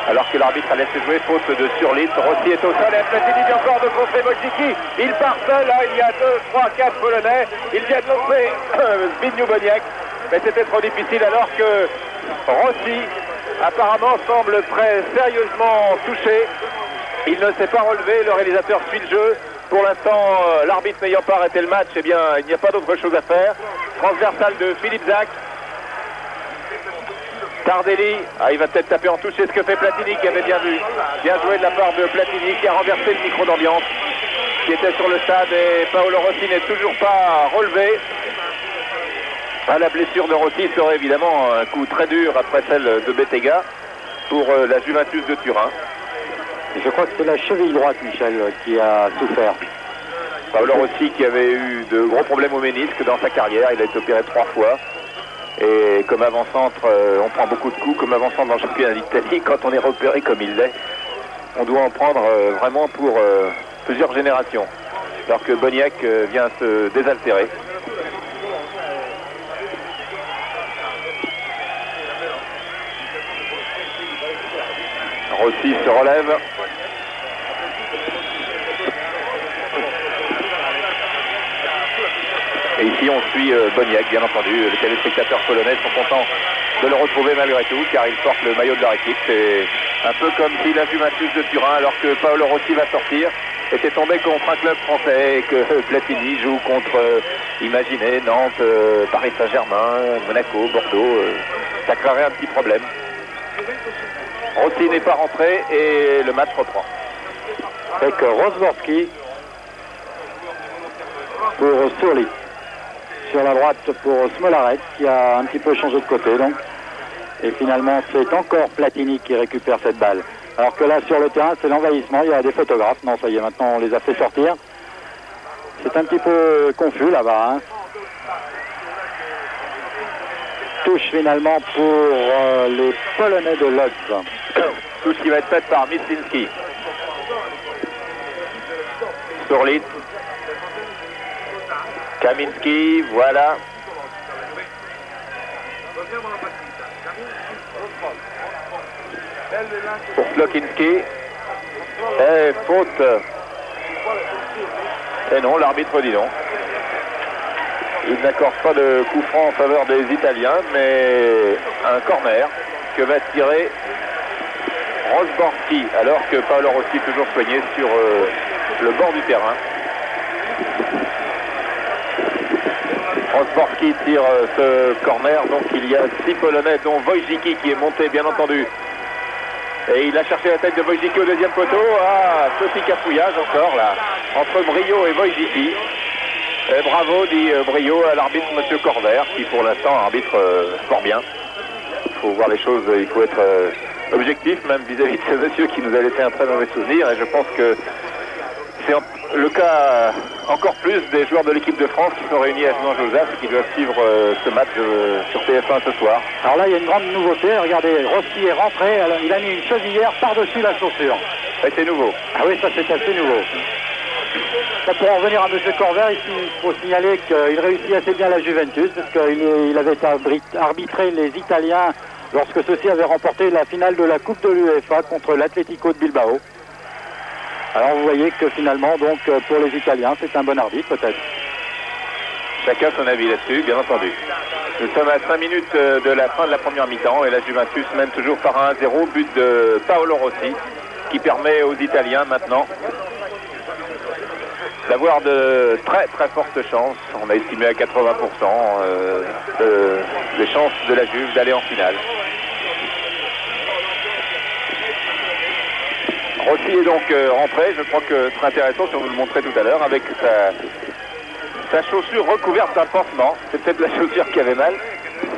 Alors que l'arbitre a laissé jouer, faute de Surlit. Rossi est au sol et Platini vient encore de contrer Wojcicki. Il part seul, là, il y a 2, 3, 4 Polonais. Il vient de lancer Zbigniew Boniek. Mais c'était trop difficile alors que Rossi, apparemment, semble très sérieusement touché. Il ne s'est pas relevé, le réalisateur suit le jeu. Pour l'instant, l'arbitre n'ayant pas arrêté le match, eh bien, il n'y a pas d'autre chose à faire. Transversal de Philippe Zach. Tardelli, il va peut-être taper en touche. C'est ce que fait Platini qui avait bien vu. Bien joué de la part de Platini qui a renversé le micro d'ambiance qui était sur le stade et Paolo Rossi n'est toujours pas relevé. La blessure de Rossi serait évidemment un coup très dur après celle de Bettega pour la Juventus de Turin. Je crois que c'est la cheville droite, Michel, qui a souffert. Paolo Rossi qui avait eu de gros problèmes au ménisque dans sa carrière, il a été opéré 3 fois. Et comme avant-centre, on prend beaucoup de coups, comme avant-centre dans le championnat d'Italie, quand on est repéré comme il l'est, on doit en prendre vraiment pour plusieurs générations. Alors que Boniek vient se désaltérer. Rossi se relève. Et ici on suit Boniek, bien entendu. Les téléspectateurs polonais sont contents de le retrouver malgré tout, car il porte le maillot de leur équipe. C'est un peu comme si la Juventus de Turin, alors que Paolo Rossi va sortir. était tombé contre un club français et que Platini joue contre, imaginez, Nantes, Paris Saint-Germain, Monaco, Bordeaux, ça créerait un petit problème. Rossi n'est pas rentré et le match reprend. Avec Rosborski pour Surly. Sur la droite pour Smolarek qui a un petit peu changé de côté donc. Et finalement c'est encore Platini qui récupère cette balle. Alors que là sur le terrain c'est l'envahissement, il y a des photographes. Non ça y est, maintenant on les a fait sortir. C'est un petit peu confus là-bas. Hein. Touche finalement pour les Polonais de Lodz. Touche qui va être faite par Mislinski. Surlit. Kaminski, voilà. Pour Slokinski. Et faute. Et non, l'arbitre dit non. Il n'accorde pas de coup franc en faveur des Italiens, mais un corner que va tirer Rosborski, alors que Paolo Rossi est toujours soigné sur le bord du terrain. Rosborski tire ce corner, donc il y a 6 Polonais, dont Wojcicki qui est monté bien entendu. Et il a cherché la tête de Wojcicki au deuxième poteau. Ah, petit cafouillage encore là, entre Brio et Wojcicki. Et bravo, dit Brio à l'arbitre Monsieur Corvert, qui pour l'instant arbitre fort bien. Il faut voir les choses, il faut être objectif, même vis-à-vis de ce monsieur qui nous a laissé un très mauvais souvenir. Et je pense que c'est le cas encore plus des joueurs de l'équipe de France qui sont réunis à Jean-Joseph et qui doivent suivre ce match sur TF1 ce soir. Alors là, il y a une grande nouveauté. Regardez, Rossi est rentré. Alors, il a mis une chaudière par-dessus la chaussure. Et c'est nouveau. Ah oui, ça c'est assez nouveau. Pour en revenir à M. Corvert, ici, il faut signaler qu'il réussit assez bien la Juventus, parce qu'il avait arbitré les Italiens lorsque ceux-ci avaient remporté la finale de la Coupe de l'UEFA contre l'Atlético de Bilbao. Alors vous voyez que finalement, donc, pour les Italiens, c'est un bon arbitre peut-être. Chacun son avis là-dessus, bien entendu. Nous sommes à 5 minutes de la fin de la première mi-temps et la Juventus mène toujours par 1-0, but de Paolo Rossi, qui permet aux Italiens maintenant d'avoir de très très fortes chances. On a estimé à 80% les chances de la Juve d'aller en finale. Rossi est donc rentré, je crois que ce sera intéressant si on vous le montrait tout à l'heure, avec sa chaussure recouverte d'un pansement. C'est peut-être la chaussure qui avait mal.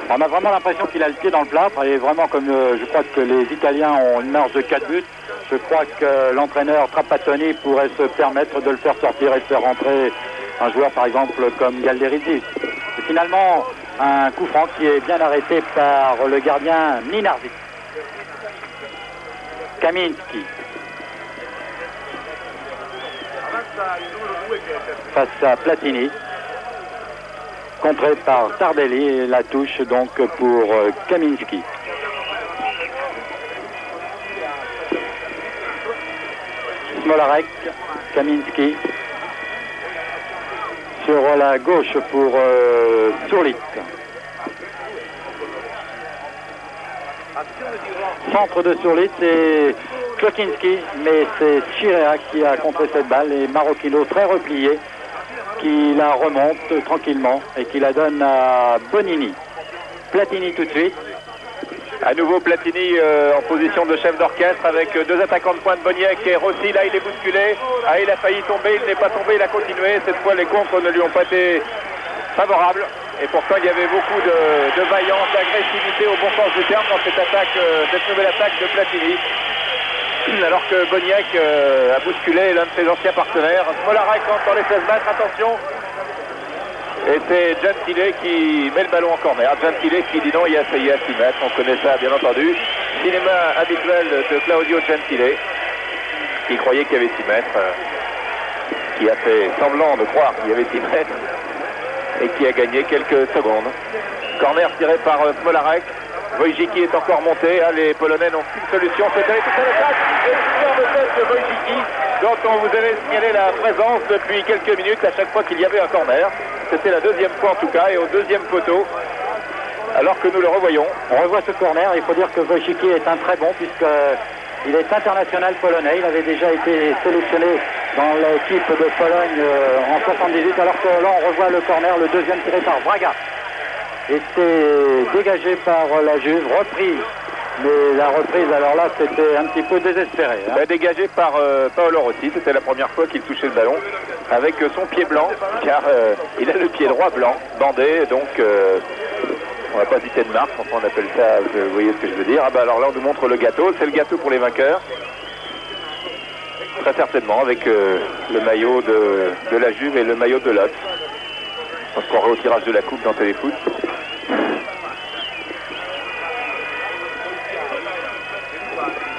On a vraiment l'impression qu'il a le pied dans le plâtre et vraiment comme je crois que les Italiens ont une marge de 4 buts, je crois que l'entraîneur Trapattoni pourrait se permettre de le faire sortir et de faire rentrer un joueur par exemple comme Galderizzi. C'est finalement un coup franc qui est bien arrêté par le gardien Minardi. Kaminski. Face à Platini. Contré par Tardelli et la touche donc pour Kaminski. Smolarek, Kaminski. Sur la gauche pour Surlit. Centre de Surlit, c'est Klokinski, mais c'est Chirea qui a contré cette balle et Marocchino très replié qui la remonte tranquillement et qui la donne à Bonini. Platini tout de suite. À nouveau Platini en position de chef d'orchestre avec deux attaquants de pointe, Boniek et Rossi. Là il est bousculé. Ah, il a failli tomber, il n'est pas tombé, il a continué. Cette fois les contres ne lui ont pas été favorables. Et pourtant il y avait beaucoup de vaillance, d'agressivité au bon sens du terme dans cette attaque, cette nouvelle attaque de Platini. Alors que Boniek a bousculé l'un de ses anciens partenaires. Smolarek rentre dans les 16 mètres, attention. Et c'est Gentile qui met le ballon en corner. Gentile qui dit non, il y a essayé à 6 mètres, on connaît ça bien entendu. Cinéma habituel de Claudio Gentile, qui croyait qu'il y avait 6 mètres, qui a fait semblant de croire qu'il y avait 6 mètres, et qui a gagné quelques secondes. Corner tiré par Smolarek. Wojcicki est encore monté. Ah, les Polonais n'ont qu'une solution, c'est d'aller tout à l'attaque. Et le superbe tête de Wojcicki, dont on vous avait signalé la présence depuis quelques minutes à chaque fois qu'il y avait un corner. C'était la deuxième fois en tout cas, et au deuxième poteau, alors que nous le revoyons. On revoit ce corner, il faut dire que Wojcicki est un très bon, puisqu'il est international polonais. Il avait déjà été sélectionné dans l'équipe de Pologne en 78, alors que là on revoit le corner, le deuxième tiré par Braga. Était dégagé par la Juve, reprise. Mais la reprise, alors là, c'était un petit peu désespéré. Hein. Dégagé par Paolo Rossi, c'était la première fois qu'il touchait le ballon avec son pied blanc, car il a le pied droit blanc, bandé, donc on va pas citer de marque, enfin on appelle ça, vous voyez ce que je veux dire. Ah bah alors là on nous montre le gâteau, c'est le gâteau pour les vainqueurs. Très certainement avec le maillot de la Juve et le maillot de Lotz. On se croirait au tirage de la coupe dans Téléfoot.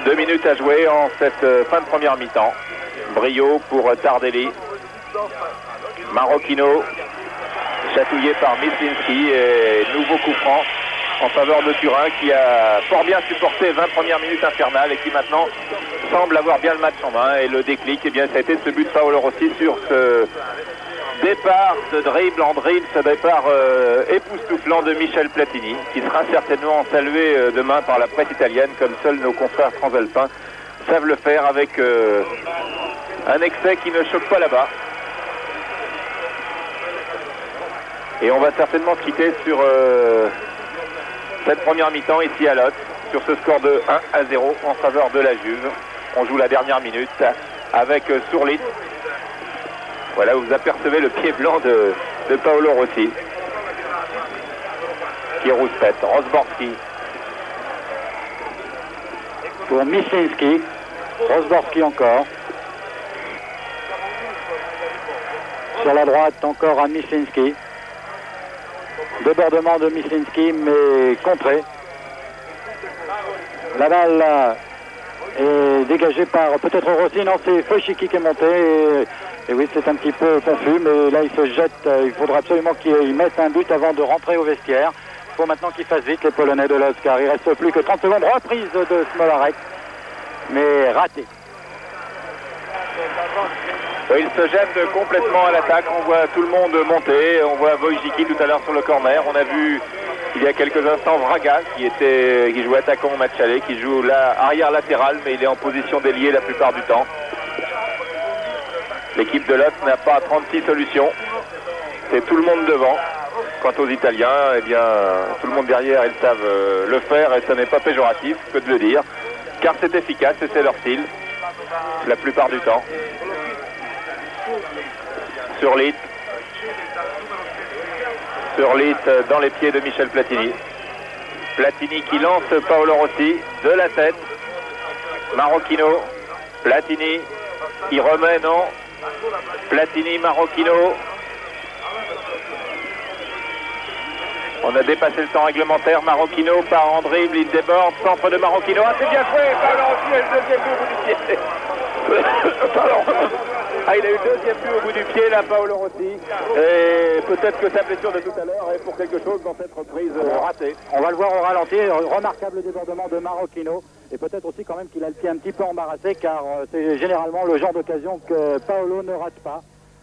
Deux minutes à jouer en cette fin de première mi-temps. Brio pour Tardelli. Marocchino chatouillé par Mislinski et nouveau coup franc en faveur de Turin qui a fort bien supporté 20 premières minutes infernales et qui maintenant semble avoir bien le match en main. Et le déclic, eh bien, ça a été ce but de Paolo Rossi sur ce départ, ce dribble en dribble, ce départ époustouflant de Michel Platini, qui sera certainement salué demain par la presse italienne, comme seuls nos confrères transalpins savent le faire, avec un excès qui ne choque pas là-bas. Et on va certainement se quitter sur cette première mi-temps ici à Lotz, sur ce score de 1-0 en faveur de la Juve. On joue la dernière minute avec Surlit. Voilà, vous apercevez le pied blanc de Paolo Rossi, qui rouspète. Rosborski. Pour Mislinski. Rosborski encore. Sur la droite, encore à Mislinski. Débordement de Mislinski, mais contré. La balle est dégagée par peut-être Rossi. Non, c'est Foshiki qui est monté. Et oui, c'est un petit peu confus, mais là il se jette. Il faudra absolument qu'il mette un but avant de rentrer au vestiaire. Il faut maintenant qu'il fasse vite, les Polonais de Lotz, car il reste plus que 30 secondes. Reprise de Smolarek, mais raté. Il se jette complètement à l'attaque. On voit tout le monde monter. On voit Wojcicki tout à l'heure sur le corner. On a vu il y a quelques instants Vraga qui jouait attaquant au match aller, qui joue là arrière latéral, mais il est en position d'ailier la plupart du temps. L'équipe de Lotz n'a pas 36 solutions. C'est tout le monde devant. Quant aux Italiens, eh bien, tout le monde derrière, ils savent le faire et ce n'est pas péjoratif que de le dire, car c'est efficace et c'est leur style, la plupart du temps. Surlit dans les pieds de Michel Platini. Platini qui lance Paolo Rossi de la tête. Marocchino. Platini qui remet, non. Platini, Marocchino. On a dépassé le temps réglementaire. Marocchino part en dribble, il déborde. Centre de Marocchino. Ah, c'est bien joué. Paolo Rossi a le deuxième but au bout du pied. Pardon. Ah, il a eu le deuxième but au bout du pied, là, Paolo Rossi. Et peut-être que sa blessure de tout à l'heure est pour quelque chose dans cette reprise ratée. On va le voir au ralenti. Remarquable débordement de Marocchino. Et peut-être aussi quand même qu'il a le pied un petit peu embarrassé, car c'est généralement le genre d'occasion que Paolo ne rate pas.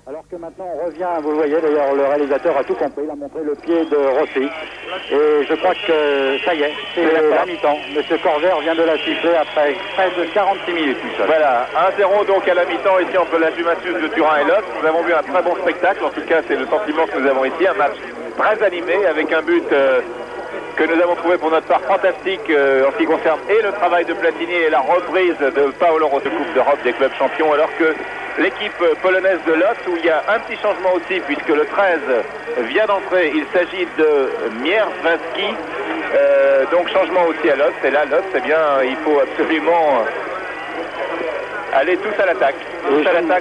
Alors que maintenant on revient, vous le voyez d'ailleurs, le réalisateur a tout compris, il a montré le pied de Rossi. Et je crois que ça y est, c'est la mi-temps. Monsieur Corvère vient de la siffler après près de 46 minutes, Michel. Voilà, 1-0 donc à la mi-temps ici entre la Juventus de Turin et Lotz. Nous avons vu un très bon spectacle, en tout cas c'est le sentiment que nous avons ici, un match très animé avec un but que nous avons trouvé pour notre part fantastique en ce qui concerne et le travail de Platini et la reprise de Paolo Rossi, Coupe d'Europe des clubs champions, alors que l'équipe polonaise de Lotz, où il y a un petit changement aussi, puisque le 13 vient d'entrer, il s'agit de Mierzwinski, donc changement aussi à Lotz, et là Lotz, eh bien, il faut absolument aller tous à l'attaque,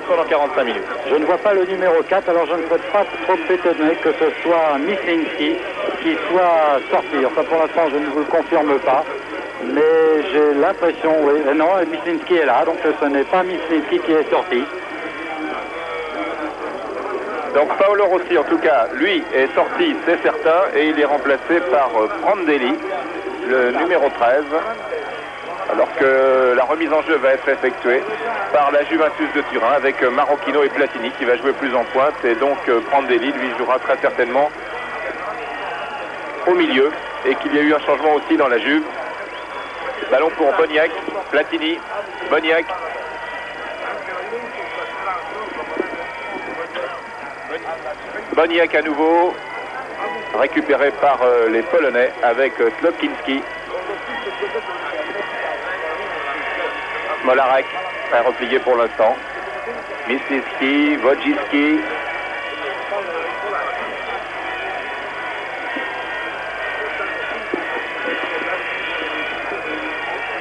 pendant 45 minutes. Je ne vois pas le numéro 4, alors je ne serais pas trop étonné que ce soit Mislinski qui soit sorti. Enfin, pour l'instant, je ne vous le confirme pas. Mais j'ai l'impression, oui, non, Mislinski est là, donc ce n'est pas Mislinski qui est sorti. Donc Paolo Rossi, en tout cas, lui est sorti, c'est certain, et il est remplacé par Prandelli, le numéro 13, alors que la remise en jeu va être effectuée par la Juventus de Turin avec Marocchino et Platini qui va jouer plus en pointe, et donc Prandelli, lui, jouera très certainement au milieu, et qu'il y a eu un changement aussi dans la Juve. Ballon pour Boniek, Platini, Boniek. Boniek à nouveau, récupéré par les Polonais avec Slotkinski. Smolarek, très replié pour l'instant. Mislinski, Wojcicki.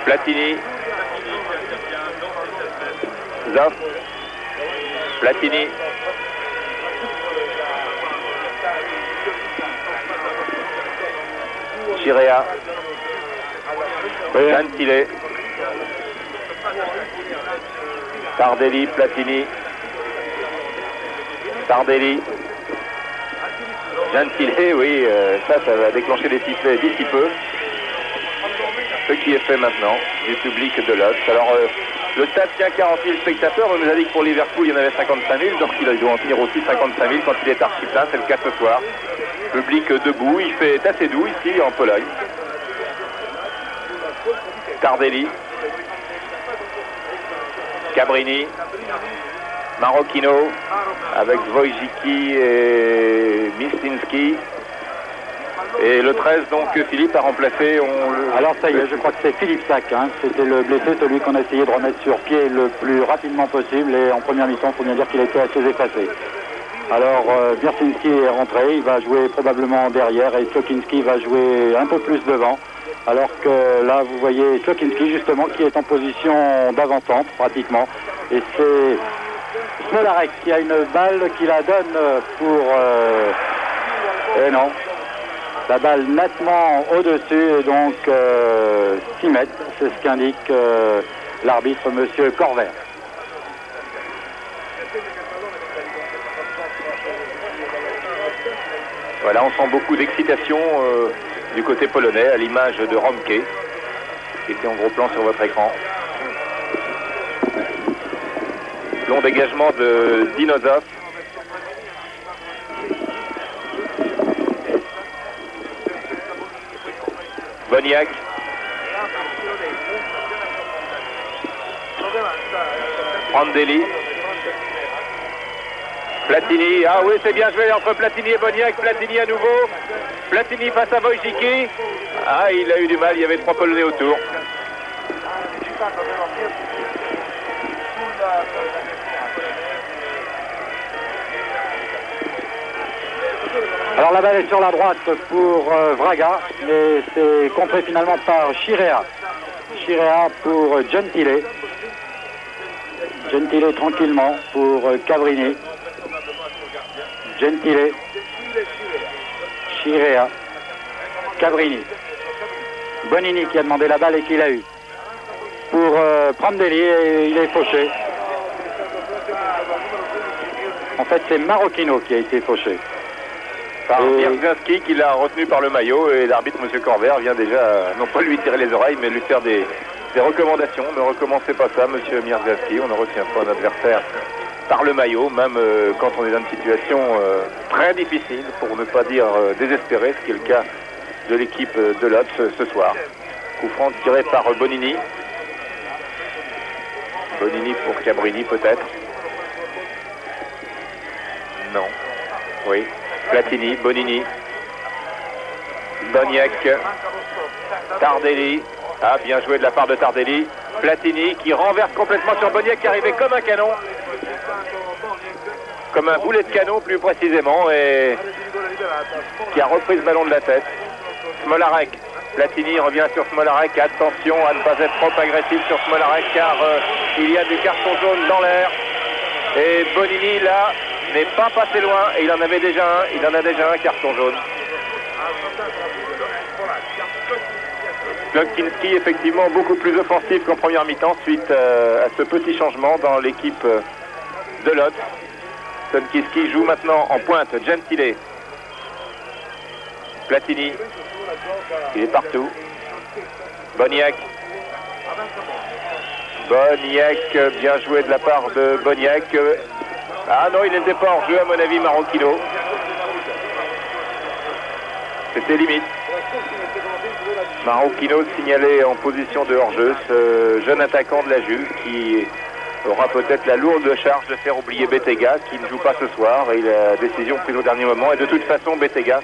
Platini. Zoff. Platini. Chirea. Gentile. Tardelli, Platini. Tardelli. Gentile, oui, ça va déclencher des sifflets d'ici peu. Ce qui est fait maintenant du public de Lodz. Alors, le stade tient 40 000 spectateurs. On nous a dit que pour Liverpool, il y en avait 55 000. Donc, il doit en tenir aussi 55 000 quand il est archi plein. C'est le cas ce soir. Public debout. Il fait assez doux ici en Pologne. Tardelli. Cabrini. Marocchino. Avec Wojcicki et Mislinski. Et le 13, donc, Philippe a remplacé. Alors ça y est, je crois que c'est Philippe Sack. Hein. C'était le blessé, celui qu'on a essayé de remettre sur pied le plus rapidement possible. Et en première mi-temps, il faut bien dire qu'il a été assez effacé. Alors, Biersinski est rentré, il va jouer probablement derrière et Slotkinski va jouer un peu plus devant. Alors que là, vous voyez Slotkinski, justement, qui est en position d'avant-centre, pratiquement. Et c'est Smolarek qui a une balle qui la donne pour... Et non. La balle nettement au-dessus, et donc 6 mètres, c'est ce qu'indique l'arbitre, monsieur Corver. Voilà, on sent beaucoup d'excitation du côté polonais, à l'image de Romke, qui était en gros plan sur votre écran. Long dégagement de Dinozov. Boniek. Prandelli. Platini. Ah oui, c'est bien joué entre Platini et Boniek. Platini à nouveau. Platini face à Wojcicki. Ah, il a eu du mal. Il y avait 3 Polonais autour. Alors la balle est sur la droite pour Vraga, mais c'est contré finalement par Chirea. Chirea pour Gentile. Gentile tranquillement pour Cabrini. Gentile. Chirea. Cabrini. Bonini qui a demandé la balle et qui l'a eu. Pour Prandelli, et il est fauché. En fait, c'est Marocchino qui a été fauché. Par Mirzinski qui l'a retenu par le maillot, et l'arbitre, M. Corver, vient déjà, non pas lui tirer les oreilles, mais lui faire des recommandations. Ne recommencez pas ça, M. Mirzinski, on ne retient pas un adversaire par le maillot, même quand on est dans une situation très difficile, pour ne pas dire désespérée, ce qui est le cas de l'équipe de Lodz ce soir. Coup franc tiré par Bonini. Bonini pour Cabrini peut-être. Non. Oui. Platini, Bonini, Boniek, Tardelli. Ah, bien joué de la part de Tardelli. Platini qui renverse complètement sur Boniek qui arrivait comme un canon. Comme un boulet de canon plus précisément, et qui a repris ce ballon de la tête. Smolarek. Platini revient sur Smolarek. Attention à ne pas être trop agressif sur Smolarek car il y a des cartons jaunes dans l'air. Et Bonini là n'est pas passé loin, et il en avait déjà un, il en a déjà un carton jaune. Slotkinski effectivement beaucoup plus offensif qu'en première mi-temps suite à ce petit changement dans l'équipe de Lodz. Slotkinski joue maintenant en pointe. Gentile. Platini. Il est partout. Boniek. Boniek, bien joué de la part de Boniek. Ah non, il n'était pas hors jeu, à mon avis, Marocchino. C'était limite. Marocchino signalé en position de hors-jeu, ce jeune attaquant de la Juve qui aura peut-être la lourde charge de faire oublier Bettega qui ne joue pas ce soir et la décision prise au dernier moment. Et de toute façon, Bettega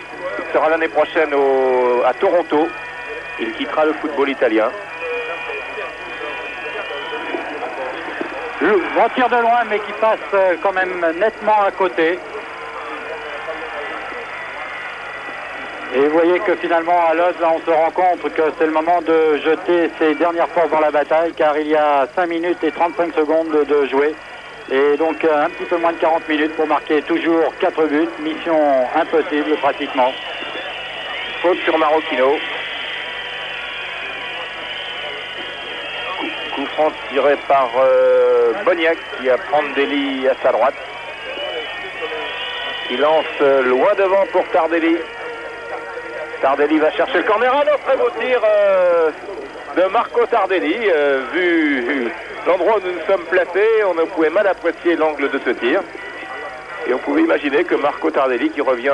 sera l'année prochaine à Toronto. Il quittera le football italien. Bon tir de loin, mais qui passe quand même nettement à côté. Et vous voyez que finalement à Lodz, là, on se rend compte que c'est le moment de jeter ses dernières forces dans la bataille, car il y a 5 minutes et 35 secondes de jouer. Et donc un petit peu moins de 40 minutes pour marquer toujours 4 buts. Mission impossible pratiquement. Faute sur Marocchino. Coup franc tiré par Boniek qui a Prandelli à sa droite. Il lance loin devant pour Tardelli. Tardelli va chercher le corner. Un autre très beau tir de Marco Tardelli. Vu l'endroit où nous nous sommes placés, on pouvait mal apprécier l'angle de ce tir. Et on pouvait imaginer que Marco Tardelli, qui revient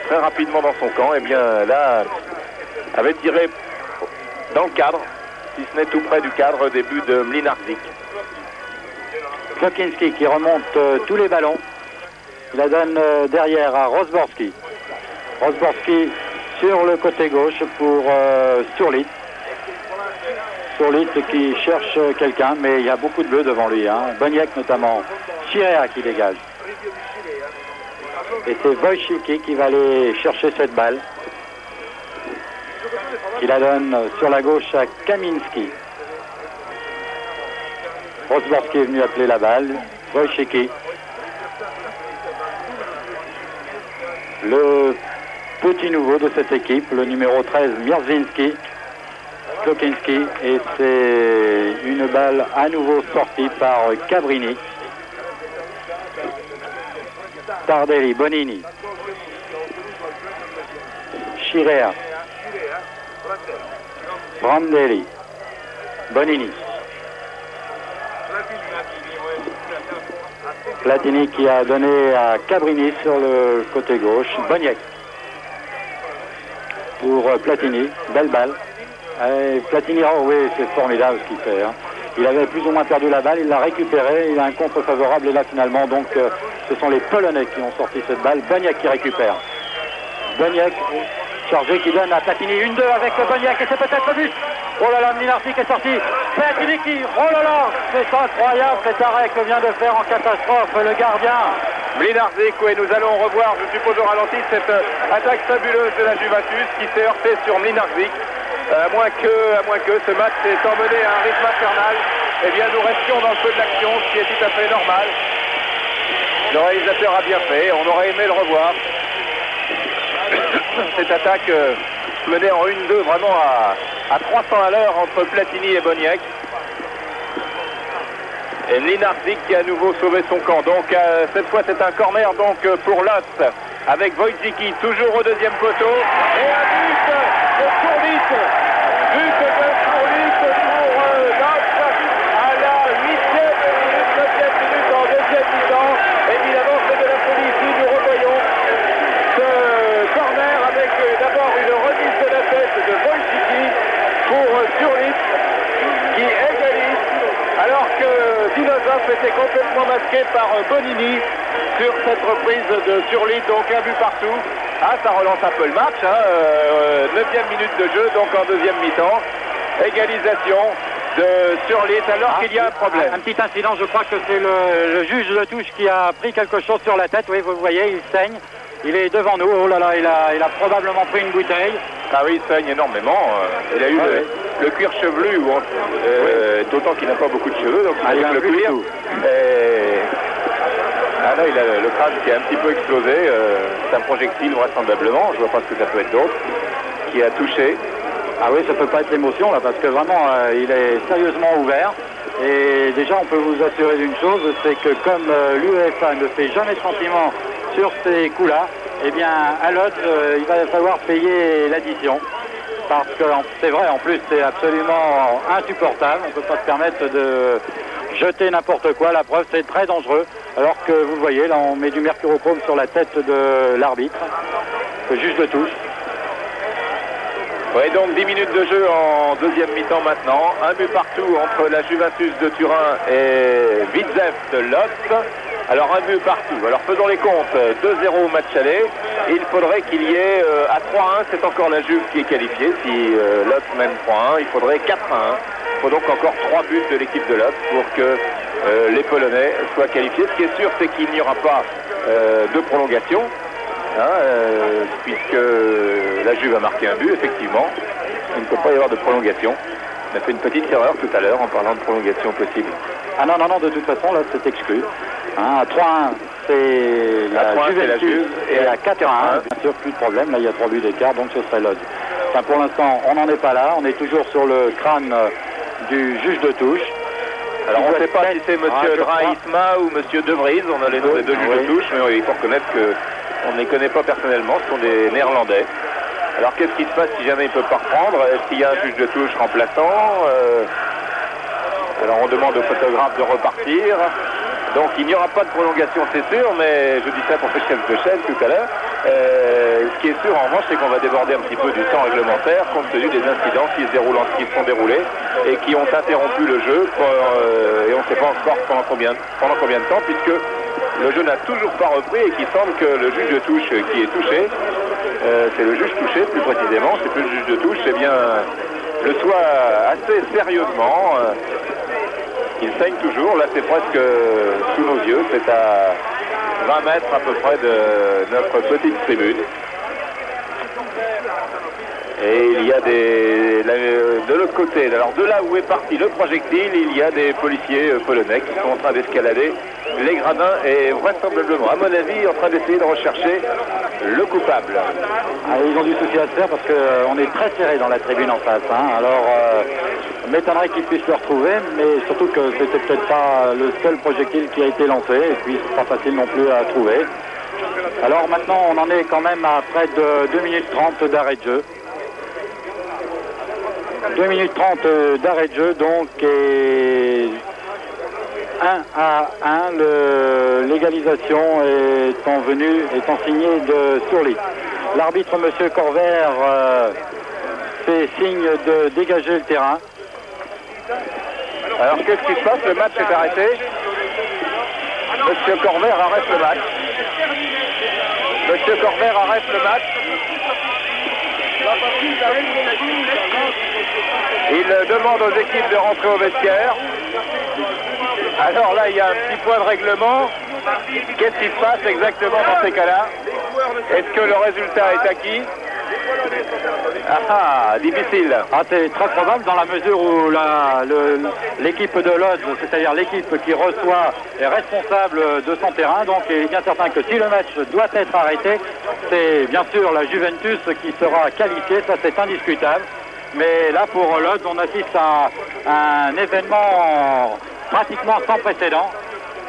très rapidement dans son camp, et bien là, avait tiré dans le cadre, si ce n'est tout près du cadre, des buts de Mlinarczyk. Klokinski qui remonte tous les ballons. Il la donne derrière à Rosborski. Rosborski sur le côté gauche pour Surlit. Surlit qui cherche quelqu'un, mais il y a beaucoup de bleus devant lui. Boniek notamment. Chirea qui dégage. Et c'est Wojcicki qui va aller chercher cette balle. Qui la donne sur la gauche à Kaminski. Rosborski est venu appeler la balle. Wojcicki. Le petit nouveau de cette équipe, le numéro 13, Mierzwinski, Klokinski, et c'est une balle à nouveau sortie par Cabrini. Tardelli, Bonini, Chirea, Prandelli, Bonini. Platini qui a donné à Cabrini sur le côté gauche. Boniek pour Platini, belle balle. Et Platini, oh oui, c'est formidable ce qu'il fait. Il avait plus ou moins perdu la balle, il l'a récupérée, il a un contre favorable et là finalement, donc ce sont les Polonais qui ont sorti cette balle. Boniek qui récupère. Boniek chargé qui donne à Platini 1-2 avec Boniek et c'est peut-être le but. Oh là là, Mlinarczyk est sorti. Platini qui, oh là là, c'est incroyable cet arrêt que vient de faire en catastrophe le gardien. Mlinarczyk, et nous allons revoir, je suppose au ralenti, cette attaque fabuleuse de la Juventus qui s'est heurtée sur Mlinarczyk. À moins que ce match s'est emmené à un rythme infernal, eh bien nous restions dans le feu de l'action, ce qui est tout à fait normal. Le réalisateur a bien fait, on aurait aimé le revoir. Cette attaque menée en 1-2 vraiment à 300 à l'heure entre Platini et Boniek. Et Mlinarczyk qui a à nouveau sauvé son camp. Donc cette fois c'est un corner donc pour Lodz avec Wojcicki toujours au deuxième poteau. Et un but de Surlit. But de Surlit pour Lodz à la 8e minute, 9e minute en deuxième mi-temps. Évidemment c'est de la folie ici, nous revoyons ce corner avec d'abord une remise de la tête de Wojcicki pour Surlit qui égalise alors que Dinozof était complètement masqué par Bonini sur cette reprise de Surlit, donc un but partout. Ah, ça relance un peu le match, 9e minute de jeu, donc en deuxième mi-temps. Égalisation de Surlit alors qu'il y a un problème. Un petit incident, je crois que c'est le juge de touche qui a pris quelque chose sur la tête. Oui, vous voyez, il saigne. Il est devant nous. Oh là là, il a probablement pris une bouteille. Ah oui, il saigne énormément. Il a eu le cuir chevelu, d'autant qu'il n'a pas beaucoup de cheveux, donc il a le cuir. Ah là, il a le crâne qui a un petit peu explosé. C'est un projectile vraisemblablement, je vois pas ce que ça peut être d'autre, qui a touché. Ah oui, ça peut pas être l'émotion là, parce que vraiment, il est sérieusement ouvert. Et déjà, on peut vous assurer d'une chose, c'est que comme l'UEFA ne fait jamais de sentiment sur ces coups-là, eh bien, à Lodz, il va falloir payer l'addition. Parce que c'est vrai, en plus, c'est absolument insupportable. On ne peut pas se permettre de jeter n'importe quoi. La preuve, c'est très dangereux. Alors que vous le voyez, là, on met du mercurochrome sur la tête de l'arbitre, le juge de touche. Oui, donc 10 minutes de jeu en deuxième mi-temps maintenant. Un but partout entre la Juventus de Turin et Vitesse de Lotz. Alors un but partout. Alors faisons les comptes. 2-0 au match aller. Il faudrait qu'il y ait à 3-1, c'est encore la Juve qui est qualifiée. Si Lotz mène 3-1, il faudrait 4-1. Il faut donc encore 3 buts de l'équipe de Lotz pour que les Polonais soient qualifiés. Ce qui est sûr, c'est qu'il n'y aura pas de prolongation. Puisque la Juve a marqué un but, effectivement, il ne peut pas y avoir de prolongation. On a fait une petite erreur tout à l'heure en parlant de prolongation possible. Ah non, de toute façon, là, c'est exclu. À 3-1, c'est la Juve, et à 4-1, bien sûr, plus de problème. Là, il y a 3 buts d'écart, donc ce serait Lodz. Enfin, pour l'instant, on n'en est pas là. On est toujours sur le crâne du juge de touche. Alors, on ne sait pas si c'est M. Draïsma ou M. De Vries. On a les noms des deux juges de touche, mais il faut reconnaître que on ne les connaît pas personnellement, ce sont des Néerlandais. Alors qu'est-ce qui se passe si jamais il ne peut pas reprendre? Est-ce qu'il y a un juge de touche remplaçant? Alors on demande au photographe de repartir. Donc il n'y aura pas de prolongation, c'est sûr, mais je dis ça pour le chef de chaîne tout à l'heure. Ce qui est sûr en revanche, c'est qu'on va déborder un petit peu du temps réglementaire compte tenu des incidents qui se sont déroulés et qui ont interrompu le jeu et on ne sait pas encore pendant combien de temps, puisque le jeu n'a toujours pas repris et qu'il semble que le juge de touche qui est touché, c'est le juge touché plus précisément, c'est plus le juge de touche, eh bien, le soit assez sérieusement. Il saigne toujours, là c'est presque sous nos yeux, c'est à 20 mètres à peu près de notre petite tribune. Et il y a de l'autre côté, alors de là où est parti le projectile, il y a des policiers polonais qui sont en train d'escalader les gradins et vraisemblablement, à mon avis, en train d'essayer de rechercher le coupable. Ils ont du souci à se faire parce qu'on est très serré dans la tribune en face. Alors, m'étonnerait qu'ils puissent le retrouver, mais surtout que c'était peut-être pas le seul projectile qui a été lancé, et puis c'est pas facile non plus à trouver. Alors maintenant, on en est quand même à près de 2 minutes 30 d'arrêt de jeu. 2 minutes 30 d'arrêt de jeu, donc, et 1-1, l'égalisation étant signée de Surly. L'arbitre, M. Corvère, fait signe de dégager le terrain. Alors qu'est-ce qui se passe? Le match est arrêté. M. Corvère arrête le match. M. Corvère arrête le match. Il demande aux équipes de rentrer au vestiaire. Alors là, il y a un petit point de règlement. Qu'est-ce qui se passe exactement dans ces cas-là? Est-ce que le résultat est acquis? Difficile. C'est très probable dans la mesure où l'équipe de Lodz, c'est-à-dire l'équipe qui reçoit, est responsable de son terrain. Donc il est bien certain que si le match doit être arrêté, c'est bien sûr la Juventus qui sera qualifiée, ça c'est indiscutable. Mais là pour Lodz, on assiste à un événement pratiquement sans précédent.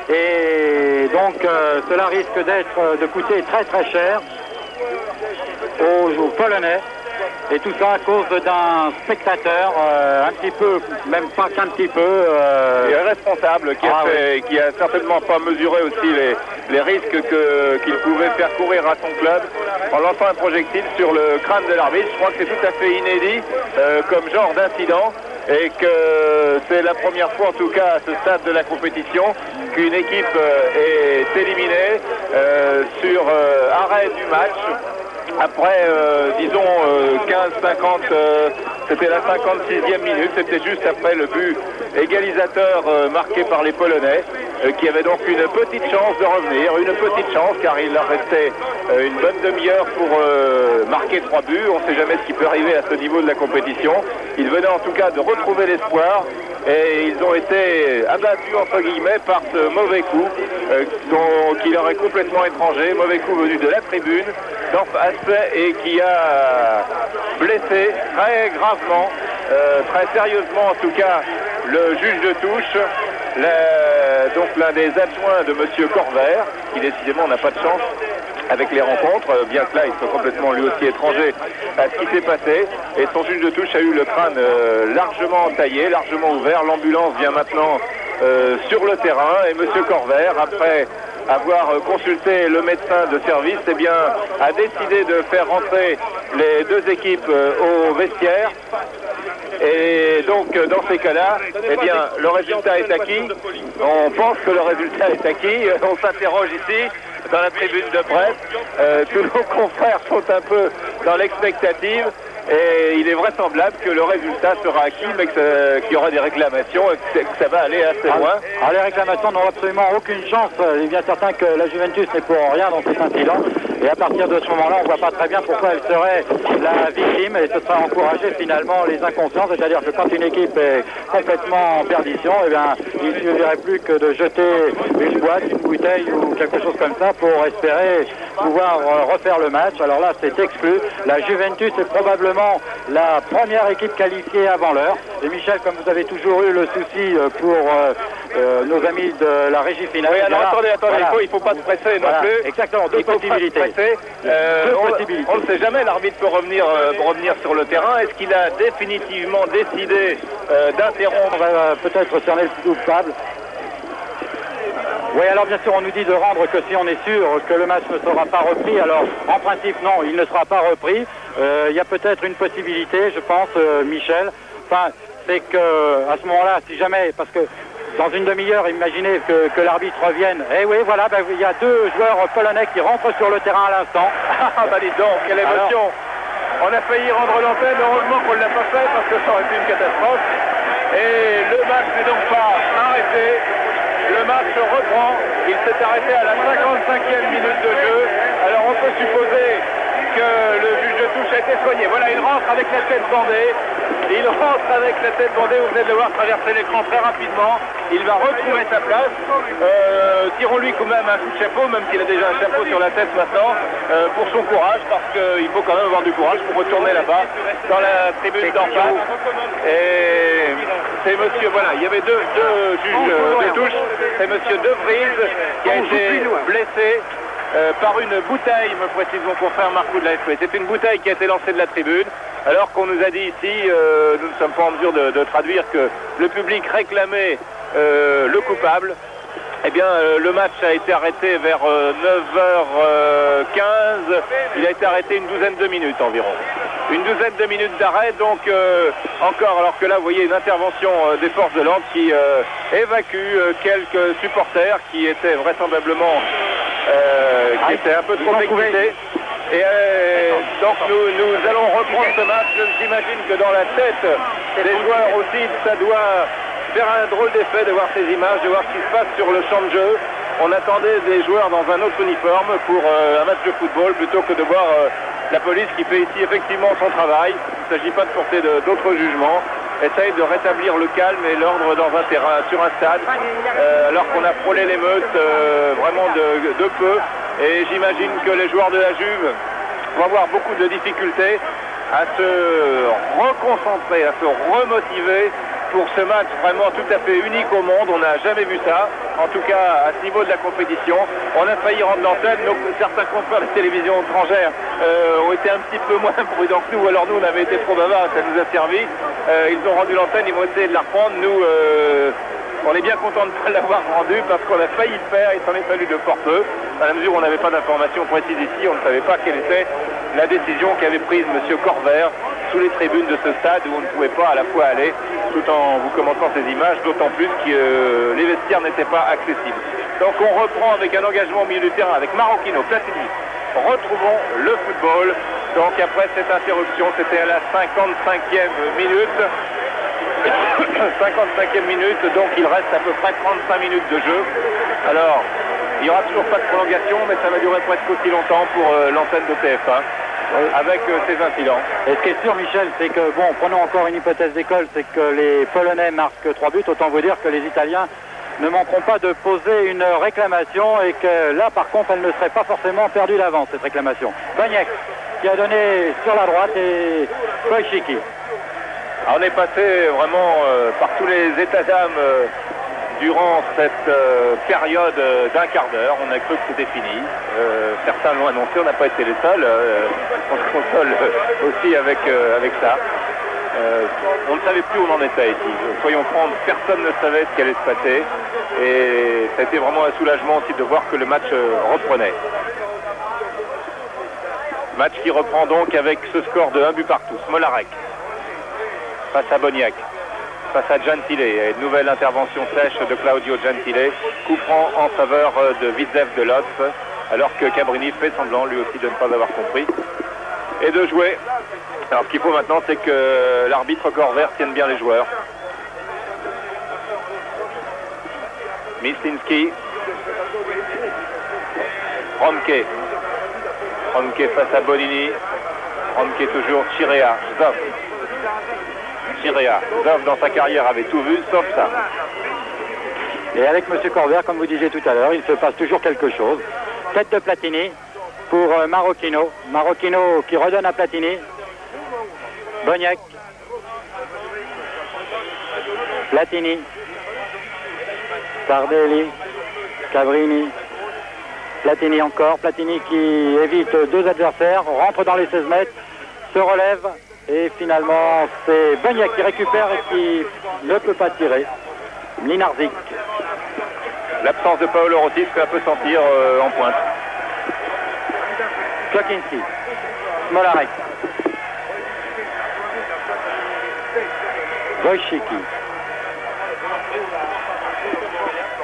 Et donc cela risque de coûter très très cher aux Polonais. Et tout ça à cause d'un spectateur un petit peu, même pas qu'un petit peu... irresponsable, qui a certainement pas mesuré aussi les risques qu'il pouvait faire courir à son club en lançant un projectile sur le crâne de l'arbitre. Je crois que c'est tout à fait inédit comme genre d'incident et que c'est la première fois en tout cas à ce stade de la compétition qu'une équipe est éliminée sur arrêt du match. Après, disons, 15-50, c'était la 56e minute, c'était juste après le but égalisateur marqué par les Polonais, qui avaient donc une petite chance de revenir, une petite chance, car il leur restait une bonne demi-heure pour marquer 3 buts. On ne sait jamais ce qui peut arriver à ce niveau de la compétition. Ils venaient en tout cas de retrouver l'espoir. Et ils ont été abattus entre guillemets par ce mauvais coup qui leur est complètement étranger, mauvais coup venu de la tribune d'en face et qui a blessé très gravement, très sérieusement en tout cas, le juge de touche, donc l'un des adjoints de M. Corvère, qui décidément n'a pas de chance avec les rencontres, bien que là il soit complètement lui aussi étranger à ce qui s'est passé, et son juge de touche a eu le crâne largement taillé, largement ouvert. L'ambulance vient maintenant sur le terrain et M. Corvère, après avoir consulté le médecin de service, eh bien, a décidé de faire rentrer les deux équipes au vestiaire. Et donc, dans ces cas-là, eh bien, le résultat est acquis. On pense que le résultat est acquis. On s'interroge ici, dans la tribune de presse. Tous nos confrères sont un peu dans l'expectative. Et il est vraisemblable que le résultat sera acquis, mais qu'il y aura des réclamations et que ça va aller assez loin. Alors les réclamations n'ont absolument aucune chance. Il est bien certain que la Juventus n'est pour rien dans cet incident. Et à partir de ce moment-là, on ne voit pas très bien pourquoi elle serait la victime. Et ce sera encourager finalement les inconscients. C'est-à-dire que quand une équipe est complètement en perdition, eh bien, il ne suffirait plus que de jeter une boîte, une bouteille ou quelque chose comme ça pour espérer pouvoir refaire le match. Alors là, c'est exclu. La Juventus est probablement la première équipe qualifiée avant l'heure. Et Michel, comme vous avez toujours eu le souci pour nos amis de la régie finale. Oui, alors attendez, voilà. Il faut pas se presser non plus. Exactement, deux possibilités. On ne sait jamais, l'arbitre peut revenir sur le terrain. Est-ce qu'il a définitivement décidé d'interrompre? On va peut-être cerner le coupable. Oui, alors bien sûr, on nous dit de rendre que si on est sûr que le match ne sera pas repris. Alors, en principe, non, il ne sera pas repris. Il y a peut-être une possibilité, je pense, Michel. Enfin, c'est que à ce moment-là, si jamais, parce que dans une demi-heure, imaginez que l'arbitre revienne. Eh oui, voilà, ben, il y a deux joueurs polonais qui rentrent sur le terrain à l'instant. Ah bah dis donc, quelle émotion! Alors, on a failli rendre l'antenne, heureusement qu'on ne l'a pas fait parce que ça aurait été une catastrophe. Et le match n'est donc pas arrêté. Le match reprend, il s'est arrêté à la 55e minute de jeu. Alors on peut supposer que le juge de touche a été soigné. Voilà, il rentre avec la tête bandée. Il rentre avec la tête bandée, vous venez de le voir traverser l'écran très rapidement. Il va retrouver sa place. Tirons-lui quand même un coup de chapeau, même s'il a déjà un chapeau sur la tête maintenant, pour son courage, parce qu'il faut quand même avoir du courage pour retourner là-bas, dans la tribune d'en face. Et c'est monsieur, voilà, il y avait deux juges de touche. C'est monsieur De Vries qui a été blessé par une bouteille, me précise mon confrère Marco de l'AFP. C'est une bouteille qui a été lancée de la tribune, alors qu'on nous a dit ici, nous ne sommes pas en mesure de traduire, que le public réclamait le coupable. Eh bien, le match a été arrêté vers 9h15. Il a été arrêté une douzaine de minutes environ. Une douzaine de minutes d'arrêt, donc encore, alors que là, vous voyez une intervention des forces de l'ordre qui évacue quelques supporters qui étaient vraisemblablement qui étaient un peu trop excités. Et donc nous allons reprendre ce match. J'imagine que dans la tête des joueurs aussi, ça doit faire un drôle d'effet de voir ces images, de voir ce qui se passe sur le champ de jeu. On attendait des joueurs dans un autre uniforme pour un match de football plutôt que de voir la police qui fait ici effectivement son travail. Il ne s'agit pas de porter d'autres jugements. Essaye de rétablir le calme et l'ordre dans un terrain, sur un stade, alors qu'on a frôlé l'émeute vraiment de peu. Et j'imagine que les joueurs de la Juve vont avoir beaucoup de difficultés à se reconcentrer, à se remotiver pour ce match vraiment tout à fait unique au monde. On n'a jamais vu ça, en tout cas à ce niveau de la compétition. On a failli rendre l'antenne, certains confrères de télévision étrangères ont été un petit peu moins prudents que nous, alors nous on avait été trop bavards, ça nous a servi. Ils ont rendu l'antenne, ils vont essayer de la reprendre. Nous, on est bien content de ne pas l'avoir rendu parce qu'on a failli le faire, il s'en est fallu de fort peu. À la mesure où on n'avait pas d'informations précises ici, on ne savait pas quelle était la décision qu'avait prise M. Corvert sous les tribunes de ce stade où on ne pouvait pas à la fois aller tout en vous commentant ces images, d'autant plus que les vestiaires n'étaient pas accessibles. Donc on reprend avec un engagement au milieu du terrain avec Marocchino, Platini. Retrouvons le football. Donc après cette interruption, c'était à la 55e minute. 55e minute, donc il reste à peu près 35 minutes de jeu. Alors, il n'y aura toujours pas de prolongation, mais ça va durer presque aussi longtemps pour l'antenne de TF1. Avec ces incidents. Et ce qui est sûr, Michel, c'est que, bon, prenons encore une hypothèse d'école, c'est que les Polonais marquent 3 buts, autant vous dire que les Italiens ne manqueront pas de poser une réclamation et que là, par contre, elle ne serait pas forcément perdue d'avance, cette réclamation. Bagnac, qui a donné sur la droite, et Koïchiki. On est passé vraiment par tous les états d'âme durant cette période d'un quart d'heure. On a cru que c'était fini. Certains l'ont annoncé, on n'a pas été les seuls. On se console aussi avec ça. On ne savait plus où on en était ici. Soyons francs, personne ne savait ce qui allait se passer. Et ça a été vraiment un soulagement aussi de voir que le match reprenait. Match qui reprend donc avec ce score de 1 but partout. Smolarek face à Boniek, face à Gentile. Et une nouvelle intervention sèche de Claudio Gentile. Coup franc en faveur de Widzew de Lodz, alors que Cabrini fait semblant lui aussi de ne pas avoir compris et de jouer. Alors ce qu'il faut maintenant, c'est que l'arbitre Corver tienne bien les joueurs. Mislinski, Romke face à Bonini, Romke toujours, Chirea, Zoff. Zoff dans sa carrière avait tout vu sauf ça. Et avec M. Corver, comme vous disiez tout à l'heure, il se passe toujours quelque chose. Tête de Platini pour Marocchino. Marocchino qui redonne à Platini. Boniek. Platini. Tardelli. Cabrini. Platini encore. Platini qui évite deux adversaires, rentre dans les 16 mètres, se relève et finalement c'est Boniek qui récupère et qui ne peut pas tirer. Mlinarczyk. L'absence de Paolo Rossi se fait un peu sentir en pointe. Klokinski. Smolarek. Wojcicki.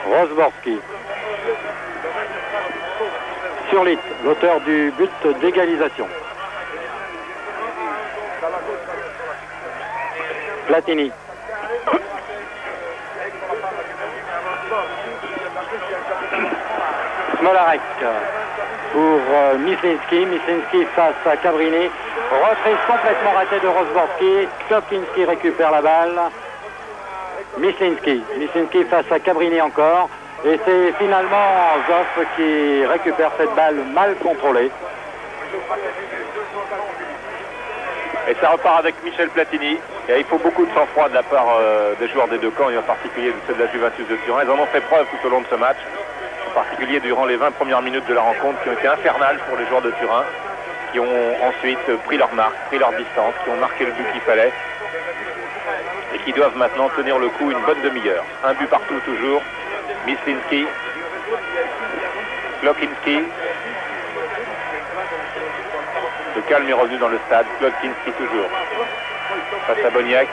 Rozborski. Surlit, l'auteur du but d'égalisation. Platini. Smolarek pour Mislinski. Mislinski face à Cabrini. Reprise complètement ratée de Rozborski. Klokinski récupère la balle. Mislinski face à Cabrini encore. Et c'est finalement Zoff qui récupère cette balle mal contrôlée. Et ça repart avec Michel Platini. Et il faut beaucoup de sang-froid de la part des joueurs des deux camps, et en particulier de ceux de la Juventus de Turin. Ils en ont fait preuve tout au long de ce match, en particulier durant les 20 premières minutes de la rencontre, qui ont été infernales pour les joueurs de Turin, qui ont ensuite pris leur marque, pris leur distance, qui ont marqué le but qu'il fallait, et qui doivent maintenant tenir le coup une bonne demi-heure. Un but partout toujours. Mislinski, Klokinski. Le calme est revenu dans le stade. Klokinski toujours. Face à Boniek.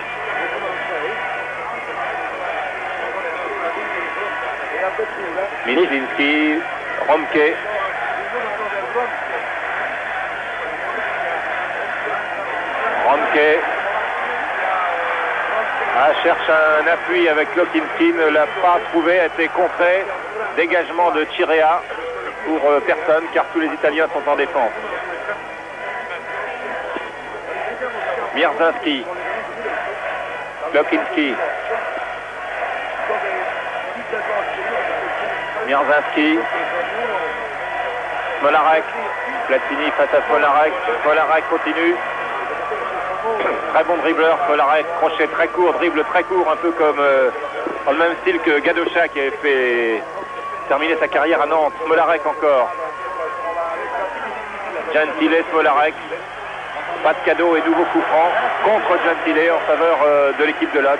Mislinski, Romke. Cherche un appui avec Klokinski, ne l'a pas trouvé, a été contré. Dégagement de Chirea pour personne, car tous les Italiens sont en défense. Mierzinski, Klokinski, Mierzinski, Smolarek, Platini face à Smolarek. Smolarek continue. Très bon dribbleur, Smolarek, crochet très court, dribble très court, un peu comme dans le même style que Gadocha qui avait fait terminer sa carrière à Nantes. Smolarek encore. Gentile, Smolarek. Pas de cadeau et nouveau coup franc contre Gentile en faveur de l'équipe de Lodz,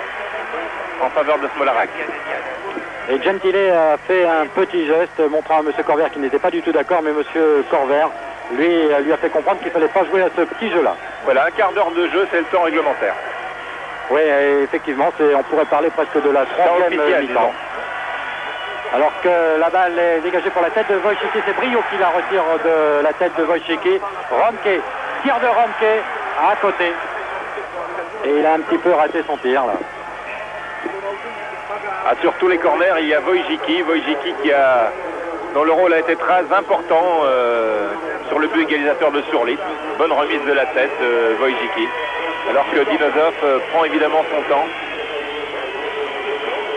en faveur de Smolarek. Et Gentile a fait un petit geste montrant à M. Corver qui n'était pas du tout d'accord, mais M. Corver lui a fait comprendre qu'il ne fallait pas jouer à ce petit jeu-là. Voilà, un quart d'heure de jeu, c'est le temps réglementaire. Oui, effectivement, on pourrait parler presque de la troisième mi-temps. Alors que la balle est dégagée pour la tête de Wojcicki, c'est Brio qui la retire de la tête de Wojcicki. Romke, tir de Romke à côté. Et il a un petit peu raté son tir là. Sur tous les corners, il y a Wojcicki dont le rôle a été très important sur le but égalisateur de Surlit. Bonne remise de la tête, Wojcicki. Alors que Dinozof prend évidemment son temps.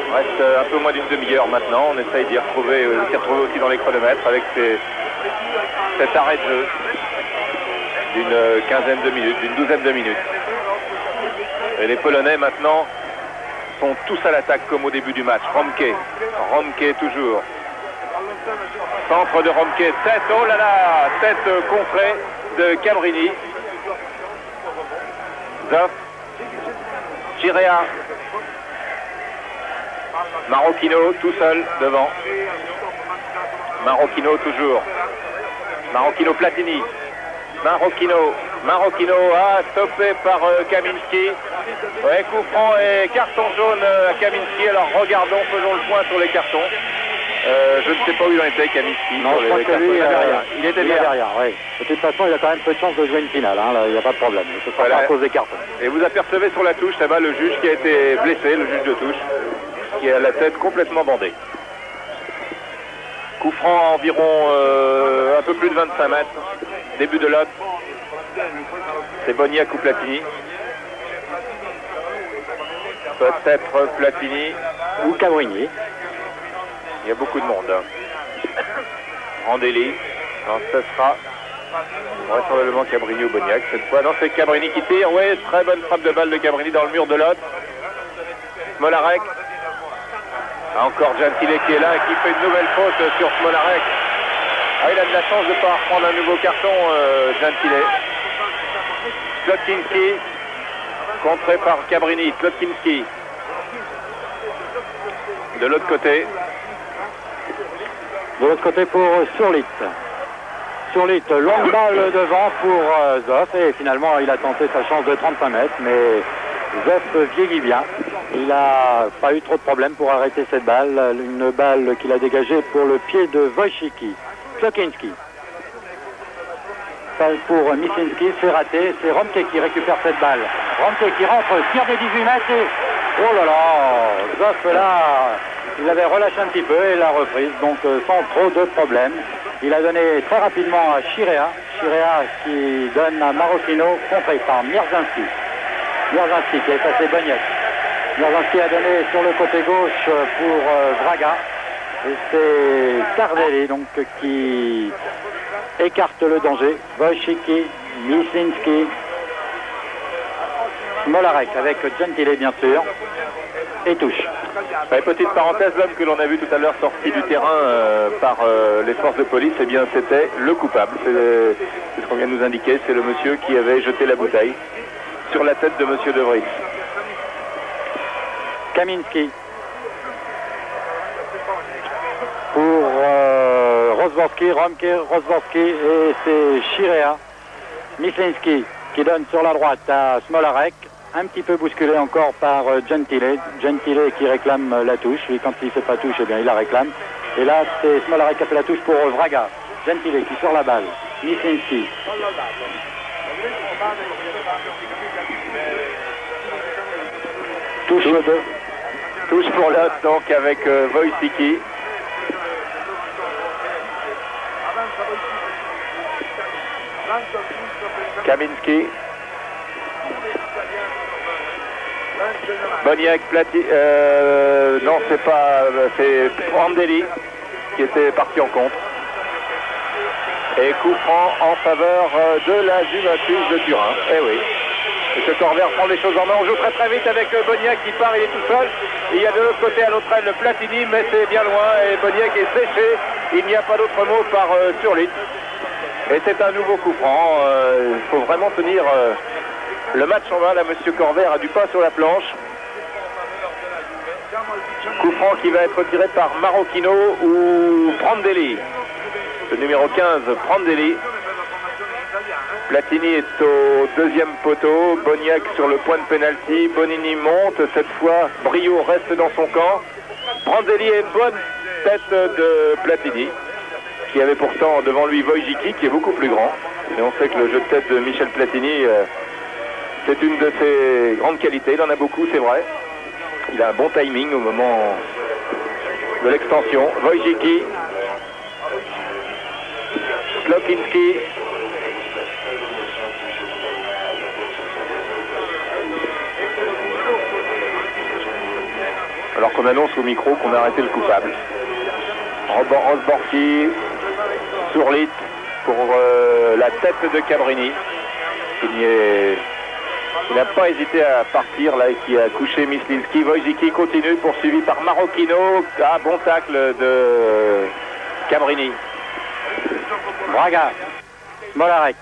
Il reste un peu moins d'une demi-heure maintenant. On essaye d'y retrouver, aussi dans les chronomètres avec cet arrêt de jeu d'une quinzaine de minutes, d'une douzaine de minutes. Et les Polonais maintenant sont tous à l'attaque comme au début du match. Romke toujours. Centre de Romke, tête, oh là là, tête contrée de Cabrini. Zoff, Chirea. Marocchino tout seul devant. Marocchino toujours. Marocchino Platini. Marocchino stoppé par Kaminski. Ouais, coup franc et carton jaune à Kaminski. Alors regardons, faisons le point sur les cartons. Je ne sais pas où il en était, Kaminski. Non, je pense que lui, il était bien derrière. Oui. De toute façon, il a quand même peu de chance de jouer une finale. Hein. Là, il n'y a pas de problème. Ce sera pas à cause des cartons. Et vous apercevez sur la touche, là-bas, le juge qui a été blessé, le juge de touche, qui a la tête complètement bandée. Coup franc à environ un peu plus de 25 mètres. Début de lot. C'est Boniac ou Platini. Peut-être Platini. Ou Cabrini. Il y a beaucoup de monde. Randelli. Alors, ce sera vraisemblablement Cabrini ou Boniac cette fois. Non, c'est Cabrini qui tire. Oui, très bonne frappe de balle de Cabrini dans le mur de l'autre. Smolarek. Encore Gentile qui est là et qui fait une nouvelle faute sur Smolarek. Ah, il a de la chance de ne pas reprendre un nouveau carton, Gentile. Slotkinski. Contré par Cabrini. Slotkinski. De l'autre côté. De l'autre côté pour Surlit. Surlit, longue balle devant pour Zoff et finalement il a tenté sa chance de 35 mètres mais Zoff vieillit bien. Il n'a pas eu trop de problèmes pour arrêter cette balle. Une balle qu'il a dégagée pour le pied de Wojcicki. Klokinski. Balle pour Misinski, c'est raté. C'est Romke qui récupère cette balle. Romke qui rentre, tire de 18 mètres et... Oh là là, Zoff là, il avait relâché un petit peu et l'a reprise, donc sans trop de problèmes. Il a donné très rapidement à Chirea. Chirea qui donne à Marocchino, contré par Mierzinski. Mierzinski qui a effacé Boniac. Mierzinski a donné sur le côté gauche pour Vraga. Et c'est Tardelli donc qui écarte le danger. Wojcicki, Misinski, Smolarek avec Gentile bien sûr. Et touche. Ouais, petite parenthèse, l'homme que l'on a vu tout à l'heure sorti du terrain par les forces de police, eh bien c'était le coupable. C'est ce qu'on vient de nous indiquer, c'est le monsieur qui avait jeté la bouteille sur la tête de monsieur De Vries. Kaminski pour Rosborski, Romke, Rosborski et c'est Chirea. Mislinski qui donne sur la droite à Smolarek. Un petit peu bousculé encore par Gentile. Gentile qui réclame la touche. Et quand il ne fait pas touche, eh bien il la réclame. Et là, c'est Smolarek qui a fait la touche pour Vraga. Gentile qui sort la balle. Mislinski. Touche 2. Touche pour l'autre, donc avec Wojcicki. Kaminski. Boniac, non, c'est Randelli qui était parti en contre. Et coup franc en faveur de la Juventus de Turin. Eh oui. M. Corver prend les choses en main. On joue très très vite avec Boniac qui part, il est tout seul. Il y a de l'autre côté à l'autre aile le Platini, mais c'est bien loin et Boniac est séché. Il n'y a pas d'autre mot par Surlit. Et c'est un nouveau coup franc. Il faut vraiment tenir le match en main. Là, M. Corver a du pain sur la planche. Coup franc qui va être tiré par Marocchino ou Prandelli. Le numéro 15, Prandelli. Platini est au deuxième poteau. Boniac sur le point de pénalty. Bonini monte. Cette fois, Brio reste dans son camp. Prandelli est une bonne tête de Platini, qui avait pourtant devant lui Wojcicki, qui est beaucoup plus grand. Et on sait que le jeu de tête de Michel Platini, c'est une de ses grandes qualités. Il en a beaucoup, c'est vrai. Il a un bon timing au moment de l'extension. Wojcicki. Klokinski. Alors qu'on annonce au micro qu'on a arrêté le coupable. Rosborski, Surlit pour la tête de Cabrini. Il n'a pas hésité à partir là et qui a couché Mislinski. Wojcicki continue, poursuivi par Marocchino. Ah, bon tacle de Cabrini. Vraga, Smolarek.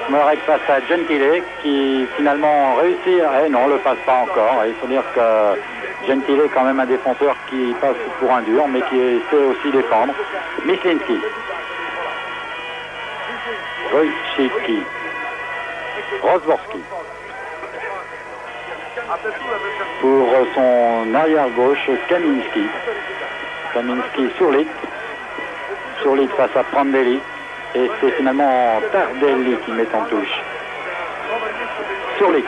Smolarek face à Gentile qui finalement réussit. Non, le passe pas encore. Il faut dire que Gentile est quand même un défenseur qui passe pour un dur, mais qui sait aussi défendre. Mislinski. Wojcicki. Rosborski. Pour son arrière-gauche, Kaminski. Kaminski sur Lit. Sur Lit face à Prandelli. Et c'est finalement Tardelli qui met en touche. Sur Lit.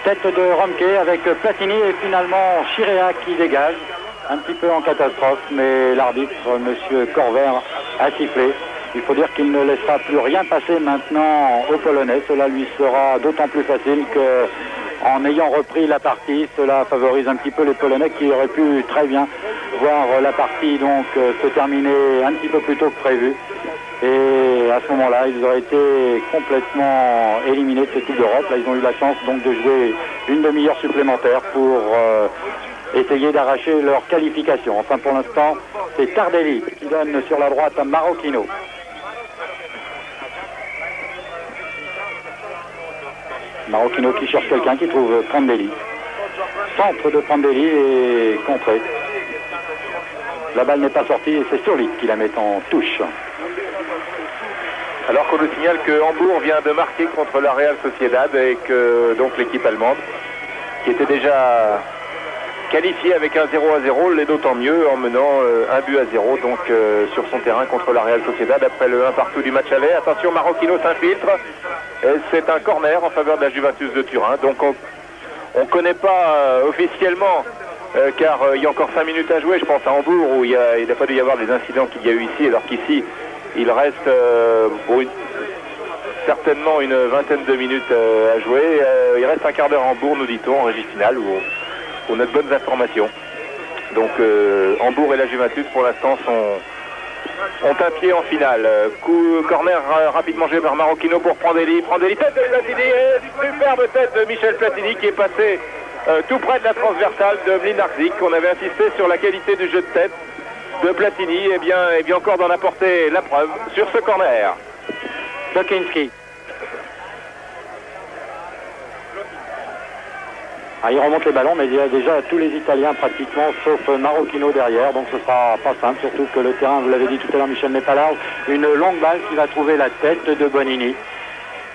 Tête de Romke avec Platini et finalement Chirea qui dégage. Un petit peu en catastrophe, mais l'arbitre, M. Corver, a sifflé. Il faut dire qu'il ne laissera plus rien passer maintenant aux Polonais. Cela lui sera d'autant plus facile qu'en ayant repris la partie, cela favorise un petit peu les Polonais qui auraient pu très bien voir la partie donc se terminer un petit peu plus tôt que prévu. Et à ce moment-là, ils auraient été complètement éliminés de cette Coupe d'Europe. Là, ils ont eu la chance donc de jouer une demi-heure supplémentaire pour essayer d'arracher leur qualification. Enfin, pour l'instant, c'est Tardelli qui donne sur la droite à Marocchino. Marocchino qui cherche quelqu'un, qui trouve Prandelli. Centre de Prandelli et contré. La balle n'est pas sortie et c'est Surlit qui la met en touche. Alors qu'on nous signale que Hambourg vient de marquer contre la Real Sociedad et que donc l'équipe allemande, qui était déjà qualifiée avec un 0-0, l'est d'autant mieux en menant 1-0 donc sur son terrain contre la Real Sociedad après le 1 partout du match aller. Attention, Marocchino s'infiltre. C'est un corner en faveur de la Juventus de Turin. Donc on ne connaît pas officiellement car il y a encore 5 minutes à jouer, je pense à Hambourg où il n'a pas dû y avoir des incidents qu'il y a eu ici, alors qu'ici il reste certainement une vingtaine de minutes à jouer. Il reste un quart d'heure à Hambourg, nous dit-on, en régie finale, où on a de bonnes informations. Donc Hambourg et la Juventus pour l'instant ont un pied en finale. Corner rapidement joué par Marocchino pour Prandelli. Prandelli, tête de Platini, et superbe tête de Michel Platini qui est passé tout près de la transversale de Mlinarczyk. On avait insisté sur la qualité du jeu de tête de Platini, et bien encore d'en apporter la preuve sur ce corner. Klokinski. Il remonte les ballons, mais il y a déjà tous les Italiens pratiquement, sauf Marocchino derrière, donc ce sera pas simple, surtout que le terrain, vous l'avez dit tout à l'heure, Michel n'est pas là, une longue balle qui va trouver la tête de Bonini.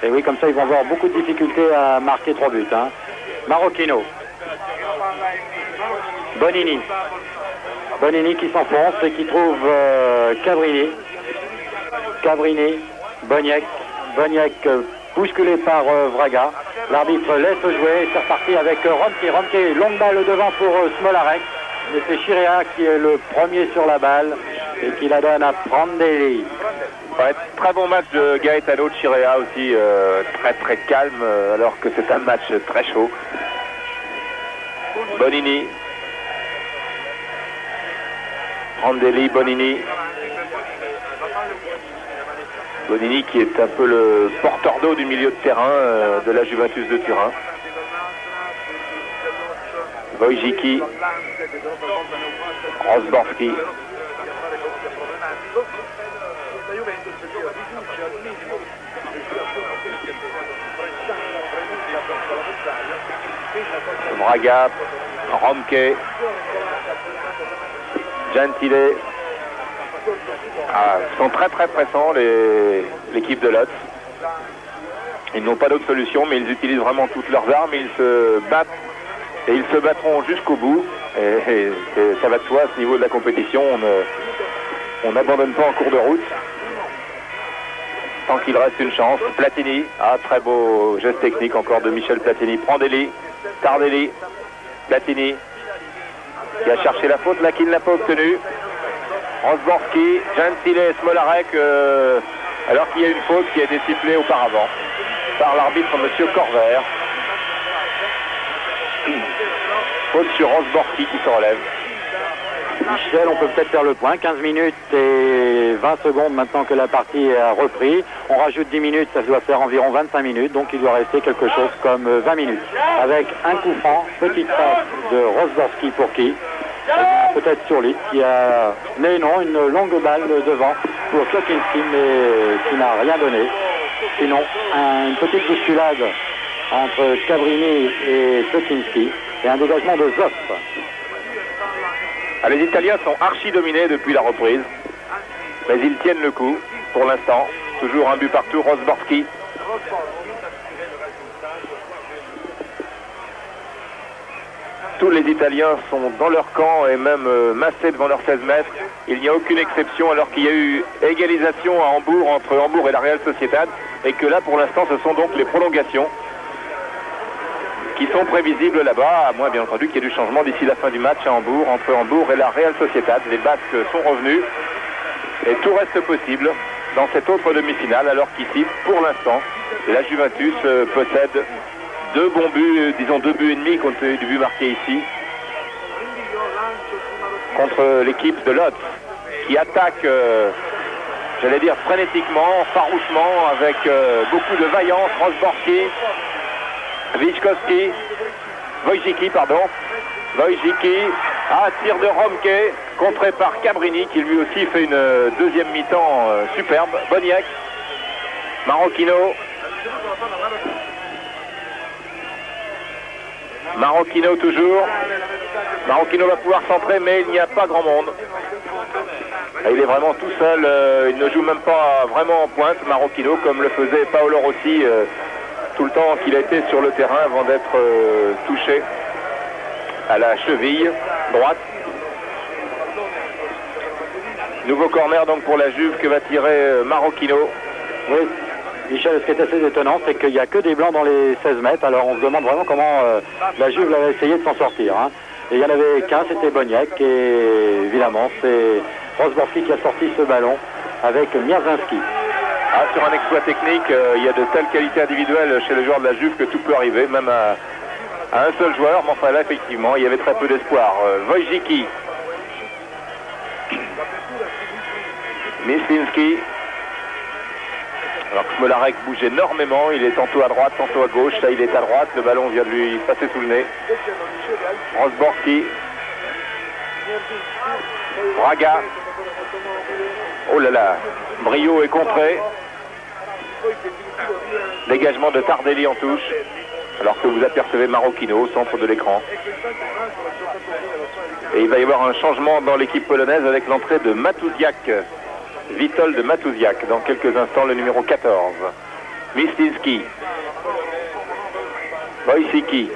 Et oui, comme ça, ils vont avoir beaucoup de difficultés à marquer 3 buts. Marocchino. Bonini. Bonini qui s'enfonce et qui trouve Cabrini. Cabrini, Boniek. Boniek bousculé par Vraga. L'arbitre laisse jouer, c'est reparti avec Romke. Romke, longue balle devant pour Smolarek. Mais c'est Chirea qui est le premier sur la balle et qui la donne à Prandelli. Ouais, très bon match de Gaetano Chirea aussi, très calme, alors que c'est un match très chaud. Bonini. Prandelli, Bonini. Bonini qui est un peu le porteur d'eau du milieu de terrain de la Juventus de Turin. Wojcicki. Rosborski. Vraga. Romke. Gentile. Sont très pressants l'équipe de Lotz. Ils n'ont pas d'autre solution, mais ils utilisent vraiment toutes leurs armes. Ils se battent et ils se battront jusqu'au bout. Et ça va de soi à ce niveau de la compétition. On n'abandonne pas en cours de route. Tant qu'il reste une chance. Platini, très beau geste technique encore de Michel Platini. Prandelli, Tardelli, Platini qui a cherché la faute là qu'il n'a pas obtenue. Rosborski, Gentile et Smolarek, alors qu'il y a une faute qui a été sifflée auparavant par l'arbitre M. Corver. Faute sur Rosborski qui se relève. Michel, on peut peut-être faire le point. 15 minutes et 20 secondes maintenant que la partie a repris. On rajoute 10 minutes, ça doit faire environ 25 minutes. Donc il doit rester quelque chose comme 20 minutes. Avec un coup franc, petite passe de Rosborski pour qui peut-être sur Lit qui a... Mais non, une longue balle devant pour Klokinski, mais qui n'a rien donné. Sinon, une petite bousculade entre Cabrini et Klokinski et un dégagement de Zoff. Ah, les Italiens sont archi dominés depuis la reprise, mais ils tiennent le coup pour l'instant. Toujours un but partout, Rosborski. Tous les Italiens sont dans leur camp et même massés devant leurs 16 mètres. Il n'y a aucune exception alors qu'il y a eu égalisation à Hambourg entre Hambourg et la Real Sociedad et que là pour l'instant ce sont donc les prolongations qui sont prévisibles là-bas, à moins bien entendu qu'il y ait du changement d'ici la fin du match à Hambourg, entre Hambourg et la Real Sociedad. Les Basques sont revenus et tout reste possible dans cette autre demi-finale alors qu'ici pour l'instant la Juventus possède deux bons buts, disons 2 buts et demi compte tenu du but marqué ici contre l'équipe de Lodz qui attaque, j'allais dire frénétiquement, farouchement, avec beaucoup de vaillance. Rosborski, Witkowski, Wojcicki, tir de Romke, contré par Cabrini qui lui aussi fait une deuxième mi-temps superbe. Boniek, Marocchino toujours. Marocchino va pouvoir centrer, mais il n'y a pas grand monde. Il est vraiment tout seul, il ne joue même pas vraiment en pointe, Marocchino, comme le faisait Paolo Rossi tout le temps qu'il a été sur le terrain avant d'être touché à la cheville droite. Nouveau corner donc pour la Juve que va tirer Marocchino. Oui. Michel, ce qui est assez étonnant, c'est qu'il n'y a que des blancs dans les 16 mètres, alors on se demande vraiment comment la Juve va essayer de s'en sortir. Hein. Et il n'y en avait qu'un, c'était Boniek, et évidemment c'est Rosborski qui a sorti ce ballon avec Mierzinski. Ah, sur un exploit technique, il y a de telles qualités individuelles chez les joueurs de la Juve que tout peut arriver, même à un seul joueur, mais enfin là effectivement il y avait très peu d'espoir. Wojcicki, Myslinski. Alors que Smolarek bouge énormément, il est tantôt à droite, tantôt à gauche, là il est à droite, le ballon vient de lui passer sous le nez. Rosborski, Braga, oh là là, Brio est contré, dégagement de Tardelli en touche, alors que vous apercevez Marocchino au centre de l'écran. Et il va y avoir un changement dans l'équipe polonaise avec l'entrée de Matuziak. Witold Matuziak, dans quelques instants le numéro 14. Myslinski, Wojcicki,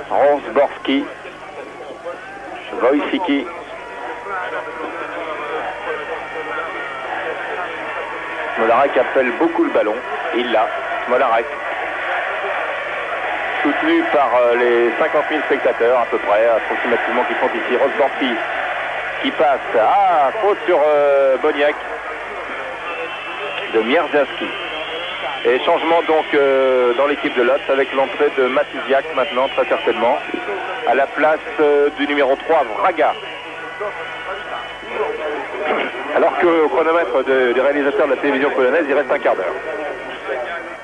Rosborski, Wojcicki, Smolarek appelle beaucoup le ballon, il l'a, Smolarek. Soutenu par les 50 000 spectateurs à peu près, approximativement, qui sont ici. Rosborski qui passe. Ah, faute sur Boniek de Mierzinski. Et changement donc dans l'équipe de Lodz avec l'entrée de Matuziak maintenant, très certainement, à la place du numéro 3, Vraga. Alors qu'au chronomètre des réalisateurs de la télévision polonaise, il reste un quart d'heure.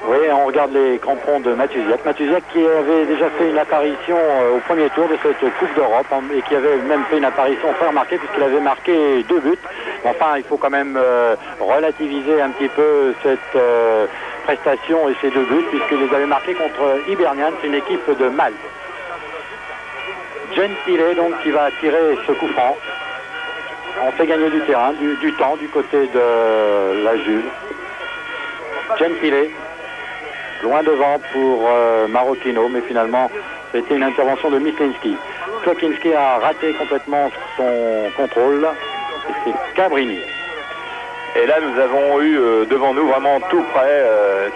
Oui, on regarde les crampons de Matuziak. Matuziak qui avait déjà fait une apparition au premier tour de cette Coupe d'Europe et qui avait même fait une apparition très remarquée puisqu'il avait marqué 2 buts. Enfin, il faut quand même relativiser un petit peu cette prestation et ces 2 buts puisqu'il les avait marqués contre Hibernian, c'est une équipe de Malte. Gentile donc qui va tirer ce coup franc. On fait gagner du terrain, du temps du côté de la Juve. Gentile. Loin devant pour Marocchino, mais finalement c'était une intervention de Myslinski. Klokinski a raté complètement son contrôle et c'est Cabrini. Et là nous avons eu devant nous vraiment tout près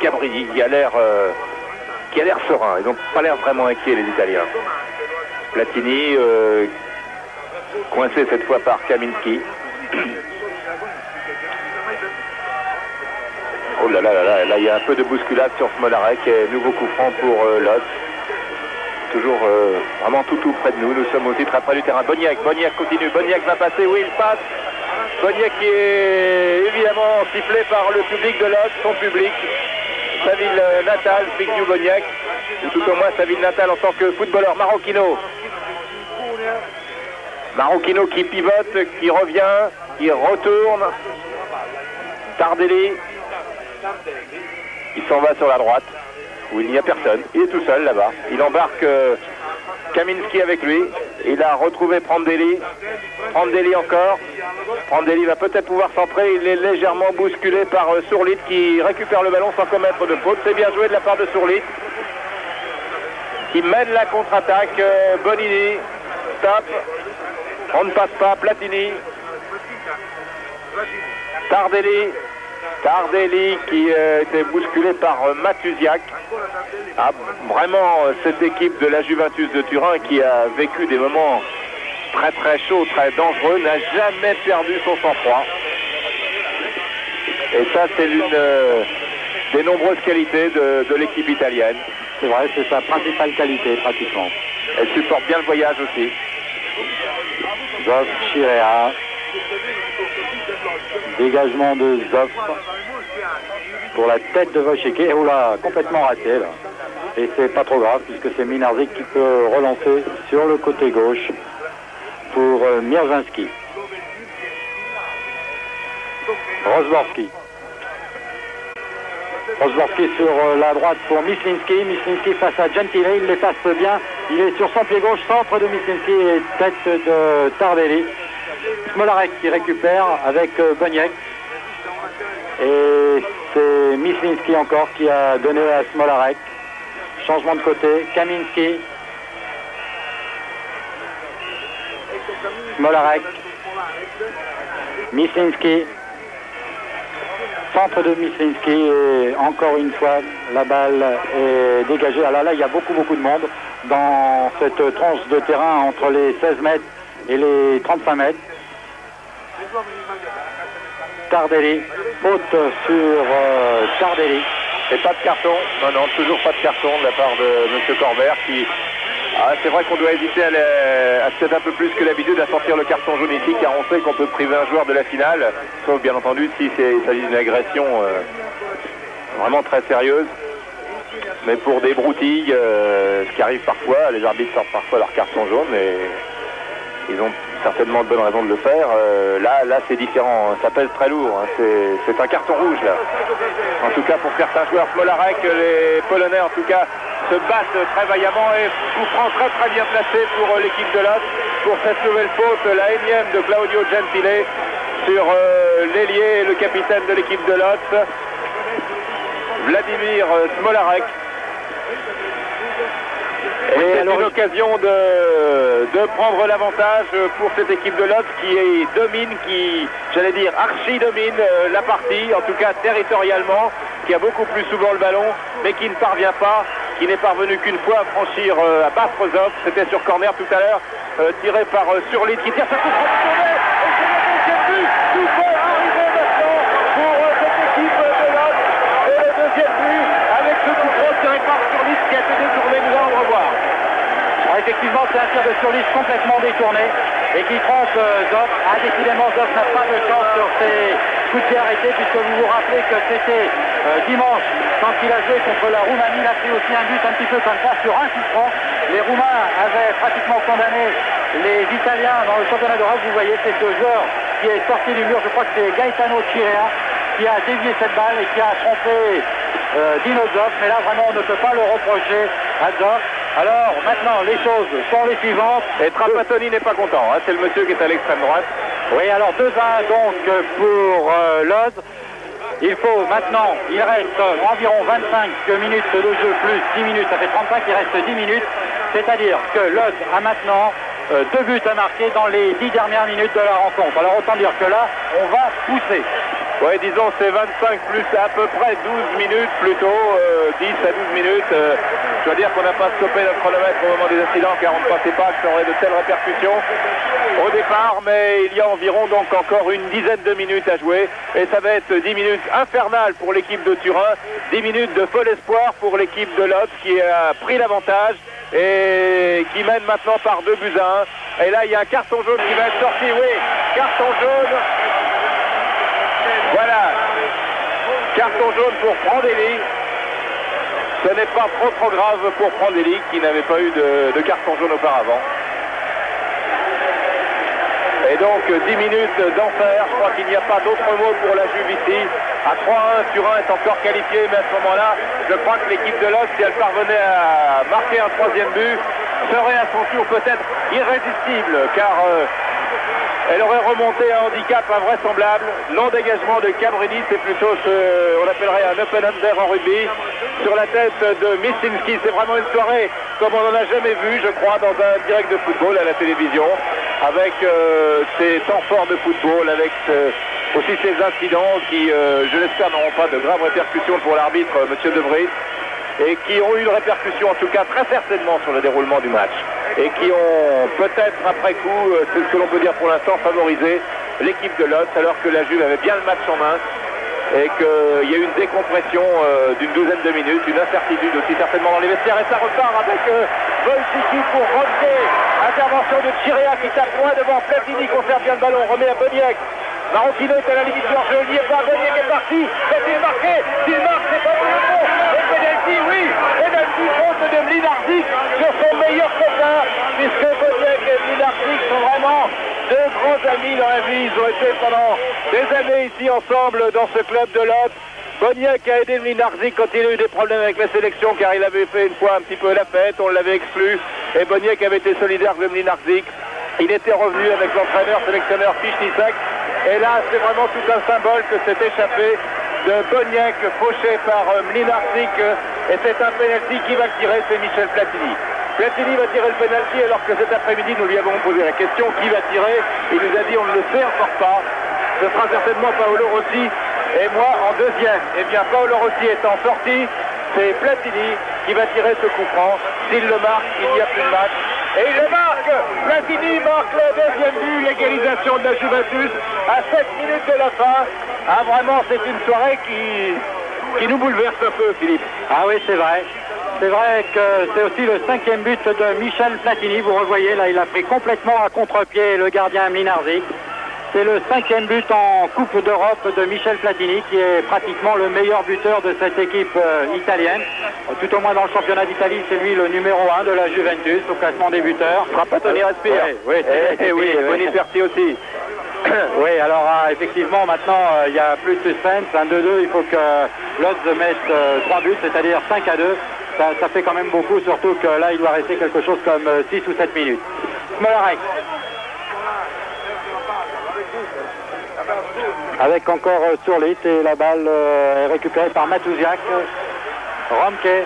Cabrini qui a l'air serein. Ils n'ont pas l'air vraiment inquiets les Italiens. Platini coincé cette fois par Kaminski. Oh là là là là, là il y a un peu de bousculade sur Smolarek et nouveau coup franc pour Lodz. Toujours vraiment tout près de nous. Nous sommes au titre après du terrain. Boniek continue. Boniek va passer. Oui, il passe. Boniek qui est évidemment sifflé par le public de Lodz, son public. Sa ville natale, Zbigniew Boniek. Ou tout au moins sa ville natale en tant que footballeur. Marocchino Marocchino qui pivote, qui revient, qui retourne. Tardelli. Il s'en va sur la droite, où il n'y a personne. Il est tout seul là-bas. Il embarque Kaminski avec lui. Il a retrouvé Prandelli. Prandelli encore. Prandelli va peut-être pouvoir centrer. Il est légèrement bousculé par Sourlit qui récupère le ballon sans commettre de faute. C'est bien joué de la part de Sourlit, qui mène la contre-attaque. Bonini, stop. On ne passe pas. Platini. Tardelli. Tardelli qui était bousculé par Matusiak. Ah, vraiment, cette équipe de la Juventus de Turin qui a vécu des moments très très chauds, très dangereux, n'a jamais perdu son sang-froid. Et ça, c'est l'une des nombreuses qualités de l'équipe italienne. C'est vrai, c'est sa principale qualité pratiquement. Elle supporte bien le voyage aussi. Zoff, Chirea. Dégagement de Zoff pour la tête de Wojciech. Et oula, complètement raté là. Et c'est pas trop grave puisque c'est Minarzik qui peut relancer sur le côté gauche pour Mierzynski. Rozborski. Rozborski sur la droite pour Mislinski. Mislinski face à Gentile, il les passe bien. Il est sur son pied gauche, centre de Mislinski et tête de Tardelli. Smolarek qui récupère avec Boniek. Et c'est Mislinski encore qui a donné à Smolarek. Changement de côté, Kaminski. Smolarek. Mislinski. Centre de Mislinski et encore une fois la balle est dégagée. Alors là il y a beaucoup de monde dans cette tranche de terrain entre les 16 mètres et les 35 mètres. Tardelli, faute sur Tardelli. Et pas de carton, non, toujours pas de carton de la part de M. Corbert qui... Ah, c'est vrai qu'on doit hésiter à peut-être un peu plus que d'habitude à sortir le carton jaune ici, car on sait qu'on peut priver un joueur de la finale, sauf bien entendu s'il s'agit d'une agression vraiment très sérieuse. Mais pour des broutilles, ce qui arrive parfois, les arbitres sortent parfois leur carton jaune et ils ont certainement de bonnes raisons de le faire. Là c'est différent, hein. Ça pèse très lourd, hein. C'est un carton rouge là. En tout cas pour certains joueurs, Smolarek, les Polonais en tout cas se battent très vaillamment et coup franc très bien placé pour l'équipe de Lodz pour cette nouvelle faute, la énième de Claudio Gentile sur l'ailier et le capitaine de l'équipe de Lodz, Vladimir Smolarek. Et c'est l'occasion de prendre l'avantage pour cette équipe de Lodz qui domine, qui, j'allais dire, archi-domine la partie, en tout cas territorialement, qui a beaucoup plus souvent le ballon, mais qui ne parvient pas, qui n'est parvenu qu'une fois à franchir, à battre Zoff. C'était sur corner tout à l'heure, tiré par Surlit, qui tire sa coup franc tourné, et c'est le deuxième but, tout peut arriver maintenant pour cette équipe de Lodz, et le deuxième but, avec ce coup franc tiré par Surlit, qui a été détourné, nous allons le revoir. Alors effectivement, c'est un tir de Surlit complètement détourné et qui trompe Zoff. Ah, décidément, Zoff n'a pas de chance sur ses coups de pied arrêtés, puisque vous vous rappelez que c'était dimanche, quand il a joué contre la Roumanie, il a pris aussi un but un petit peu comme ça sur un coup franc. Les Roumains avaient pratiquement condamné les Italiens dans le championnat d'Europe. Vous voyez, c'est ce joueur qui est sorti du mur, je crois que c'est Gaetano Chirea, qui a dévié cette balle et qui a trompé Dino Zoff. Mais là, vraiment, on ne peut pas le reprocher à Zoff. Alors, maintenant, les choses sont les suivantes. Et Trapattoni n'est pas content, hein. C'est le monsieur qui est à l'extrême droite. Oui, alors 2-1 donc pour Lodz. Il faut maintenant, il reste environ 25 minutes de jeu plus 10 minutes, ça fait 35, il reste 10 minutes. C'est-à-dire que Lodz a maintenant 2 buts à marquer dans les 10 dernières minutes de la rencontre. Alors autant dire que là, on va pousser. Oui, disons c'est 25 plus à peu près 12 minutes plutôt, 10 à 12 minutes. Je dois dire qu'on n'a pas stoppé notre chronomètre au moment des incidents car on ne pensait pas que ça aurait de telles répercussions au départ, mais il y a environ donc encore une dizaine de minutes à jouer et ça va être 10 minutes infernales pour l'équipe de Turin, 10 minutes de fol espoir pour l'équipe de Lodz qui a pris l'avantage et qui mène maintenant par 2-1. Et là il y a un carton jaune qui va être sorti, oui, carton jaune. Voilà, carton jaune pour Prandelli. Ce n'est pas trop grave pour Prandelli qui n'avait pas eu de carton jaune auparavant. Et donc 10 minutes d'enfer. Je crois qu'il n'y a pas d'autre mot pour la Juve ici. À 3-1, Turin est encore qualifié, mais à ce moment-là, je crois que l'équipe de Lodz, si elle parvenait à marquer un troisième but, serait à son tour peut-être irrésistible, car elle aurait remonté un handicap invraisemblable. Non-dégagement de Cabrini, c'est plutôt ce qu'on appellerait un open under en rugby, sur la tête de Mislinski. C'est vraiment une soirée comme on n'en a jamais vu, je crois, dans un direct de football à la télévision, avec ces temps forts de football, avec aussi ces incidents qui, je l'espère, n'auront pas de graves répercussions pour l'arbitre, M. De Vries, et qui ont eu une répercussion, en tout cas très certainement, sur le déroulement du match, et qui ont peut-être, après coup, c'est ce que l'on peut dire pour l'instant, favorisé l'équipe de Lodz, alors que la Juve avait bien le match en main, et qu'il y a eu une décompression d'une douzaine de minutes, une incertitude aussi certainement dans les vestiaires, et ça repart avec Volsiki pour Romke. Intervention de Chirea qui tape loin devant Platini, conserve bien le ballon, remet à Boniek. Marocchino est à la limite du hors-jeu, il n'y est pas, Boniek est parti, va-t-il marquer? S'il marque, c'est pas bon. Et penalty, oui, penalty contre de Mlinarzik sur son meilleur copain, puisque Boniek et Mlinarzik sont vraiment deux grands amis dans la vie. Ils ont été pendant des années ici ensemble dans ce club de Lodz. Boniek a aidé Mlinarzik quand il a eu des problèmes avec la sélection, car il avait fait une fois un petit peu la fête, on l'avait exclu, et Boniek avait été solidaire de Mlinarzik. Il était revenu avec l'entraîneur, sélectionneur Fichnisek, et là c'est vraiment tout un symbole que s'est échappé de Boniek, fauché par Mlinarzik, et c'est un penalty qui va le tirer, c'est Michel Platini. Platini va tirer le penalty alors que cet après-midi nous lui avons posé la question qui va tirer. Il nous a dit on ne le sait encore pas. Ce sera certainement Paolo Rossi et moi en deuxième. Eh bien Paolo Rossi étant sorti, c'est Platini qui va tirer ce coup franc. S'il le marque, il n'y a plus de match. Et il le marque. Platini marque le deuxième but, l'égalisation de la Juventus à 7 minutes de la fin. Ah vraiment c'est une soirée qui nous bouleverse un peu, Philippe. Ah oui, c'est vrai. C'est vrai que c'est aussi le 5e but de Michel Platini. Vous revoyez, là, il a pris complètement à contre-pied le gardien Mlinarzik. C'est le 5e but en Coupe d'Europe de Michel Platini, qui est pratiquement le meilleur buteur de cette équipe italienne. Tout au moins dans le championnat d'Italie, c'est lui le numéro 1 de la Juventus au classement des buteurs. Trapattoni respire. Oui, oui, Boniperti aussi. Oui, alors effectivement, maintenant, il n'y a plus de suspense. 1-2-2, il faut que Lodz mette 3 buts, c'est-à-dire 5-2. Ça fait quand même beaucoup, surtout que là, il doit rester quelque chose comme 6 ou 7 minutes. Smolarek. Avec encore Surlit, et la balle est récupérée par Matuziak. Romke,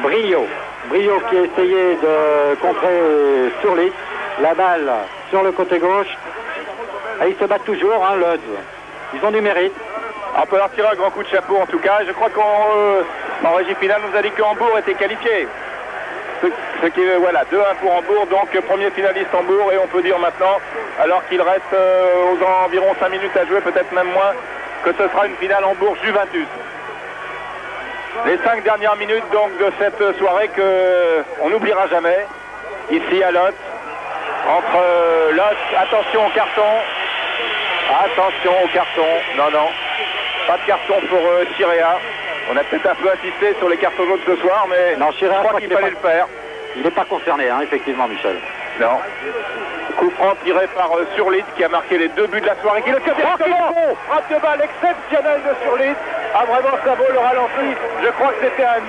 Brio. Brio qui a essayé de contrer Surlit. La balle sur le côté gauche. Et ils se battent toujours, hein, Lodz. Ils ont du mérite. On peut leur tirer un grand coup de chapeau en tout cas. Je crois qu'en régie finale, nous a dit que Hambourg était qualifié. Ce qui est, voilà, 2-1 pour Hambourg, donc premier finaliste Hambourg, et on peut dire maintenant, alors qu'il reste aux environ 5 minutes à jouer, peut-être même moins, que ce sera une finale Hambourg-Juventus. Les 5 dernières minutes donc de cette soirée qu'on n'oubliera jamais, ici à Lodz, entre Lodz, attention au carton, non, pas de carton pour Chirea. On a peut-être un peu insisté sur les cartons jaunes ce soir, mais non, Chirea, je crois qu'il fallait le faire. Il n'est pas concerné, hein, effectivement, Michel. Non. Coup franc tiré par Surlit, qui a marqué les 2 buts de la soirée, qui le tire directement. Frappe de balle exceptionnelle de Surlit. Ah, vraiment, ça vaut le ralenti. Je crois que c'était un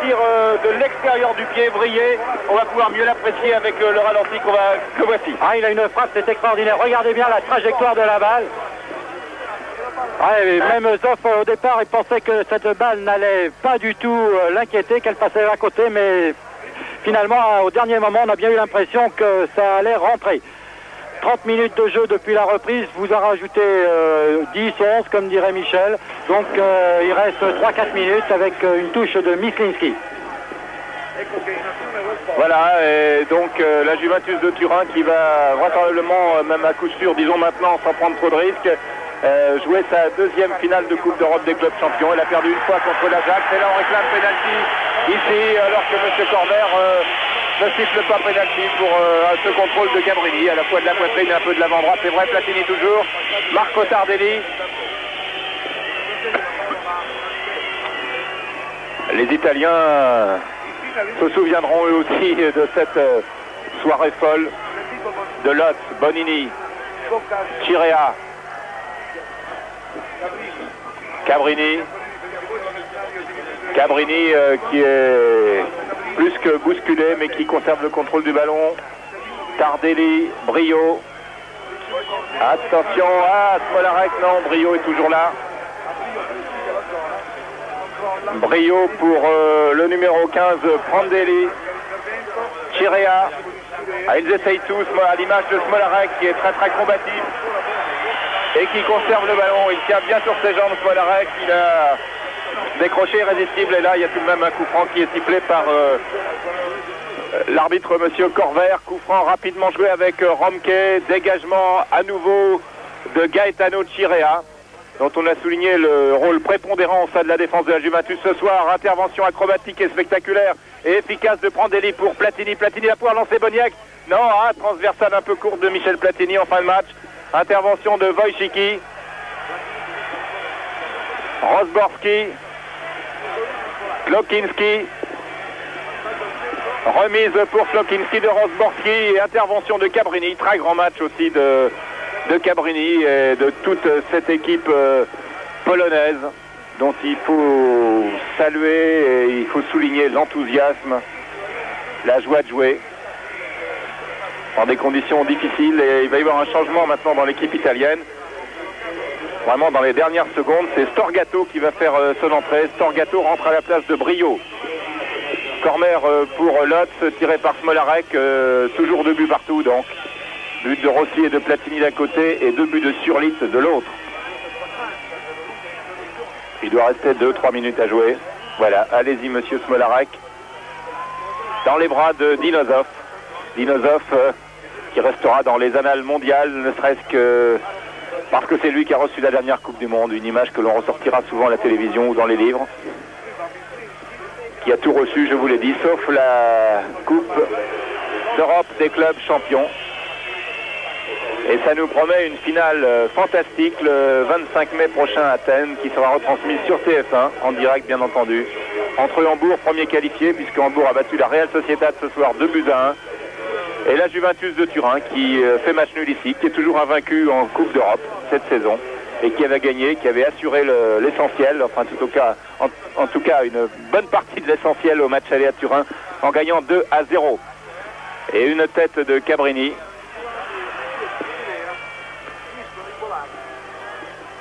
tir de l'extérieur du pied vrillé. On va pouvoir mieux l'apprécier avec le ralenti que voici. Ah, il a une frappe, c'est extraordinaire. Regardez bien la trajectoire de la balle. Ouais, même Zoff au départ il pensait que cette balle n'allait pas du tout l'inquiéter, qu'elle passait à côté, mais finalement au dernier moment on a bien eu l'impression que ça allait rentrer. 30 minutes de jeu depuis la reprise, vous en rajoutez 10, 11 comme dirait Michel, donc il reste 3-4 minutes avec une touche de Mislinski. Voilà, et donc la Juventus de Turin qui va vraisemblablement, même à coup sûr, disons maintenant sans prendre trop de risques, jouer sa 2e finale de Coupe d'Europe des clubs champions. Elle a perdu une fois contre l'Ajax, et là on réclame pénalty ici, alors que M. Corner ne siffle pas pénalty pour ce contrôle de Cabrini, à la fois de la poitrine et un peu de l'avant-bras. C'est vrai, Platini toujours, Marco Tardelli. Les Italiens se souviendront eux aussi de cette soirée folle de Lodz. Bonini Chirea. Cabrini. Cabrini qui est plus que bousculé mais qui conserve le contrôle du ballon. Tardelli, Brio. Attention, Smolarek, non, Brio est toujours là. Brio pour le numéro 15, Prandelli. Chirea. Ils essayent tous, à l'image de Smolarek qui est très très combatif et qui conserve le ballon. Il tient bien sur ses jambes, Smolarek. Il a décroché irrésistible et là il y a tout de même un coup franc qui est sifflé par l'arbitre monsieur Corvert. Coup franc rapidement joué avec Romke. Dégagement à nouveau de Gaetano Chirea, dont on a souligné le rôle prépondérant au sein de la défense de la Juventus ce soir. Intervention acrobatique et spectaculaire et efficace de Prandelli pour Platini. Platini va pouvoir lancer Boniek. Non, transversale un peu courte de Michel Platini en fin de match. Intervention de Wojcicki. Rosborski. Klokinski. Remise pour Klokinski de Rosborski et intervention de Cabrini. Très grand match aussi de Cabrini et de toute cette équipe polonaise dont il faut saluer et il faut souligner l'enthousiasme, la joie de jouer dans des conditions difficiles. Et il va y avoir un changement maintenant dans l'équipe italienne. Vraiment dans les dernières secondes, c'est Storgato qui va faire son entrée. Storgato rentre à la place de Brio. Corner pour Lotz, tiré par Smolarek, toujours 2 buts partout donc. But de Rossi et de Platini d'un côté et 2 buts de Surlit de l'autre. Il doit rester 2-3 minutes à jouer. Voilà, allez-y monsieur Smolarek. Dans les bras de Dinosov. Dinosov qui restera dans les annales mondiales, ne serait-ce que parce que c'est lui qui a reçu la dernière Coupe du Monde, une image que l'on ressortira souvent à la télévision ou dans les livres. Qui a tout reçu, je vous l'ai dit, sauf la Coupe d'Europe des clubs champions. Et ça nous promet une finale fantastique le 25 mai prochain à Athènes, qui sera retransmise sur TF1, en direct bien entendu, entre Hambourg, premier qualifié, puisque Hambourg a battu la Real Sociedad ce soir 2-1, et la Juventus de Turin, qui fait match nul ici, qui est toujours invaincu en Coupe d'Europe cette saison, et qui avait gagné, qui avait assuré l'essentiel, enfin en tout cas une bonne partie de l'essentiel au match aller à Turin, en gagnant 2-0. Et une tête de Cabrini.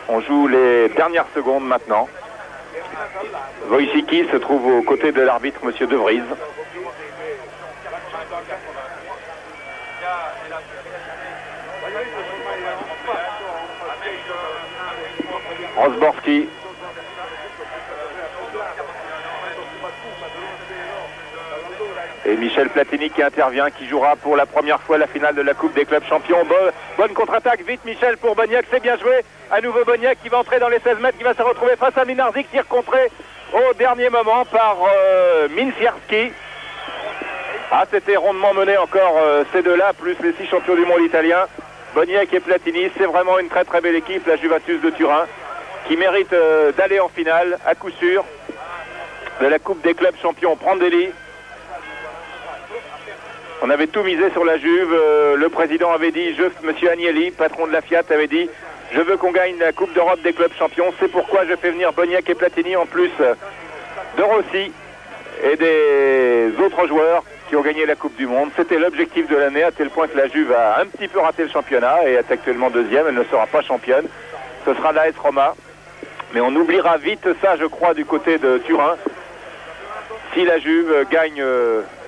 On joue les dernières secondes maintenant. Wojcicki se trouve aux côtés de l'arbitre monsieur De Vries. Rosborski. Et Michel Platini qui intervient, qui jouera pour la première fois la finale de la Coupe des clubs champions. Bonne contre-attaque, vite Michel pour Boniek, c'est bien joué. À nouveau Boniek qui va entrer dans les 16 mètres, qui va se retrouver face à Minarzik, tir contré au dernier moment par Minciarski. C'était rondement mené encore ces deux-là, plus les 6 champions du monde italiens, Boniek et Platini. C'est vraiment une très très belle équipe, la Juventus de Turin, qui mérite d'aller en finale à coup sûr de la Coupe des clubs champions. Prandelli. On avait tout misé sur la Juve. Le président avait dit, monsieur Agnelli, patron de la Fiat, avait dit je veux qu'on gagne la Coupe d'Europe des clubs champions. C'est pourquoi je fais venir Boniek et Platini en plus de Rossi et des autres joueurs qui ont gagné la Coupe du Monde. C'était l'objectif de l'année, à tel point que la Juve a un petit peu raté le championnat et est actuellement deuxième. Elle ne sera pas championne. Ce sera l'AS Roma. Mais on oubliera vite ça, je crois, du côté de Turin, si la Juve gagne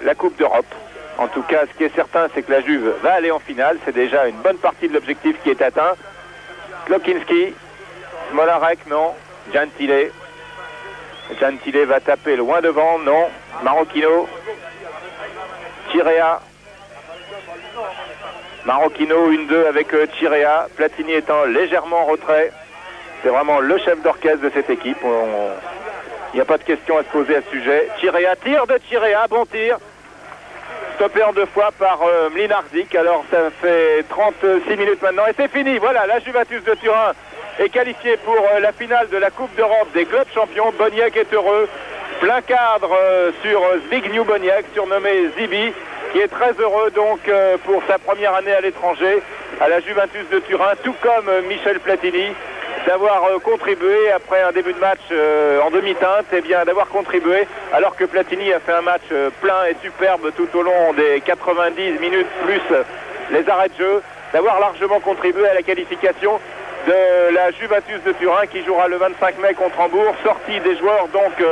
la Coupe d'Europe. En tout cas, ce qui est certain, c'est que la Juve va aller en finale. C'est déjà une bonne partie de l'objectif qui est atteint. Klokinski, Smolarek, non. Gentile. Gentile va taper loin devant, non. Marocchino. Chirea. Marocchino, 1-2 avec Chirea. Platini étant légèrement en retrait. C'est vraiment le chef d'orchestre de cette équipe. Il n'y a pas de question à se poser à ce sujet. Chirea, tir de Chirea, bon tir. Stoppé en 2 fois par Mlinarzik. Alors ça fait 36 minutes maintenant et c'est fini. Voilà, la Juventus de Turin est qualifiée pour la finale de la Coupe d'Europe des clubs champions. Boniek est heureux. Plein cadre sur Zbigniew Boniek, surnommé Zibi, qui est très heureux donc pour sa première année à l'étranger, à la Juventus de Turin, tout comme Michel Platini, d'avoir contribué après un début de match en demi-teinte, et bien d'avoir contribué alors que Platini a fait un match plein et superbe tout au long des 90 minutes plus les arrêts de jeu, d'avoir largement contribué à la qualification de la Juventus de Turin qui jouera le 25 mai contre Hambourg. Sortie des joueurs donc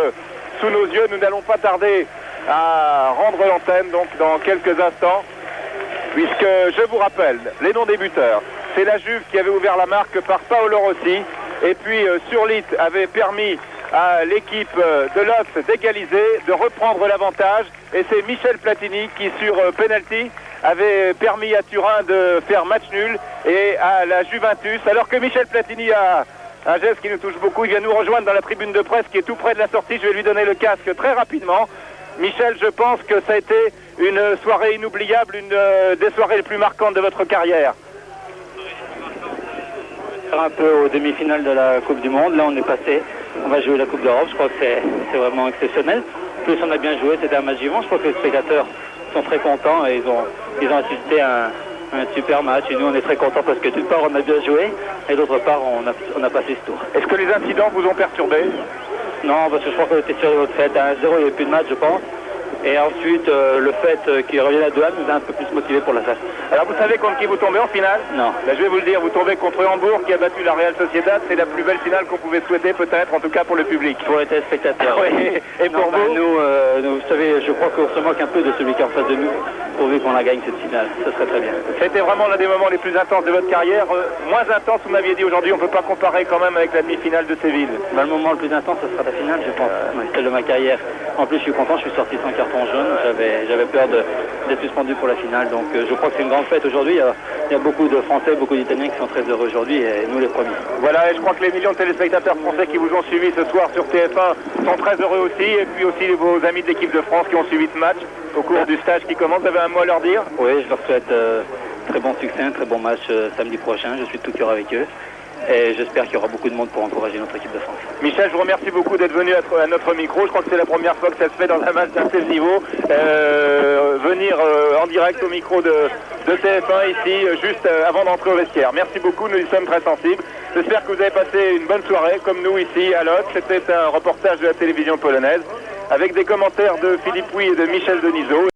sous nos yeux, nous n'allons pas tarder à rendre l'antenne donc dans quelques instants, puisque je vous rappelle les noms des buteurs. C'est la Juve qui avait ouvert la marque par Paolo Rossi, et puis Surlit avait permis à l'équipe de Lotz d'égaliser, de reprendre l'avantage, et c'est Michel Platini qui sur penalty avait permis à Turin de faire match nul et à la Juventus, alors que Michel Platini a un geste qui nous touche beaucoup. Il vient nous rejoindre dans la tribune de presse qui est tout près de la sortie. Je vais lui donner le casque très rapidement. Michel, je pense que ça a été une soirée inoubliable, une des soirées les plus marquantes de votre carrière. Un peu aux demi-finales de la Coupe du Monde, là on est passé, on va jouer la Coupe d'Europe, je crois que c'est vraiment exceptionnel. En plus on a bien joué, c'était un match vivant, je crois que les spectateurs sont très contents et ils ont assisté à un super match, et nous on est très contents parce que d'une part on a bien joué et d'autre part on a passé ce tour. Est-ce que les incidents vous ont perturbé? Non, parce que je crois qu'on était sur votre fête à 1-0, il n'y avait plus de match je pense. Et ensuite, le fait qu'il revienne à 2-1 nous a un peu plus motivé pour la salle. Alors vous savez contre qui vous tombez en finale? Non. Ben, je vais vous le dire, vous tombez contre Hambourg qui a battu la Real Sociedad. C'est la plus belle finale qu'on pouvait souhaiter peut-être, en tout cas pour le public. Pour les téléspectateurs. Oui. Et pour vous? Nous, vous savez, je crois qu'on se moque un peu de celui qui est en face de nous, pourvu qu'on la gagne cette finale. Ça serait très bien. C'était vraiment l'un des moments les plus intenses de votre carrière. Moins intense, vous m'aviez dit aujourd'hui, on ne peut pas comparer quand même avec la demi-finale de Séville. Ben, le moment le plus intense, ce sera la finale, je pense. Celle de ma carrière. En plus, je suis content, je suis sorti sans carton jaune. J'avais peur d'être suspendu pour la finale, donc je crois que c'est une grande fête aujourd'hui. Il y a beaucoup de Français, beaucoup d'Italiens qui sont très heureux aujourd'hui, et nous les premiers. Voilà, et je crois que les millions de téléspectateurs français qui vous ont suivi ce soir sur TF1 sont très heureux aussi, et puis aussi vos amis de l'équipe de France qui ont suivi ce match au cours du stage qui commence. Vous avez un mot à leur dire? Oui, je leur souhaite très bon succès, un très bon match samedi prochain. Je suis de tout cœur avec eux. Et j'espère qu'il y aura beaucoup de monde pour encourager notre équipe de France. Michel, je vous remercie beaucoup d'être venu à notre micro. Je crois que c'est la première fois que ça se fait dans un match d'un tel niveau. Venir en direct au micro de TF1 ici, juste avant d'entrer au vestiaire. Merci beaucoup, nous y sommes très sensibles. J'espère que vous avez passé une bonne soirée, comme nous ici à Lotz. C'était un reportage de la télévision polonaise, avec des commentaires de Philippe Huy et de Michel Denisot.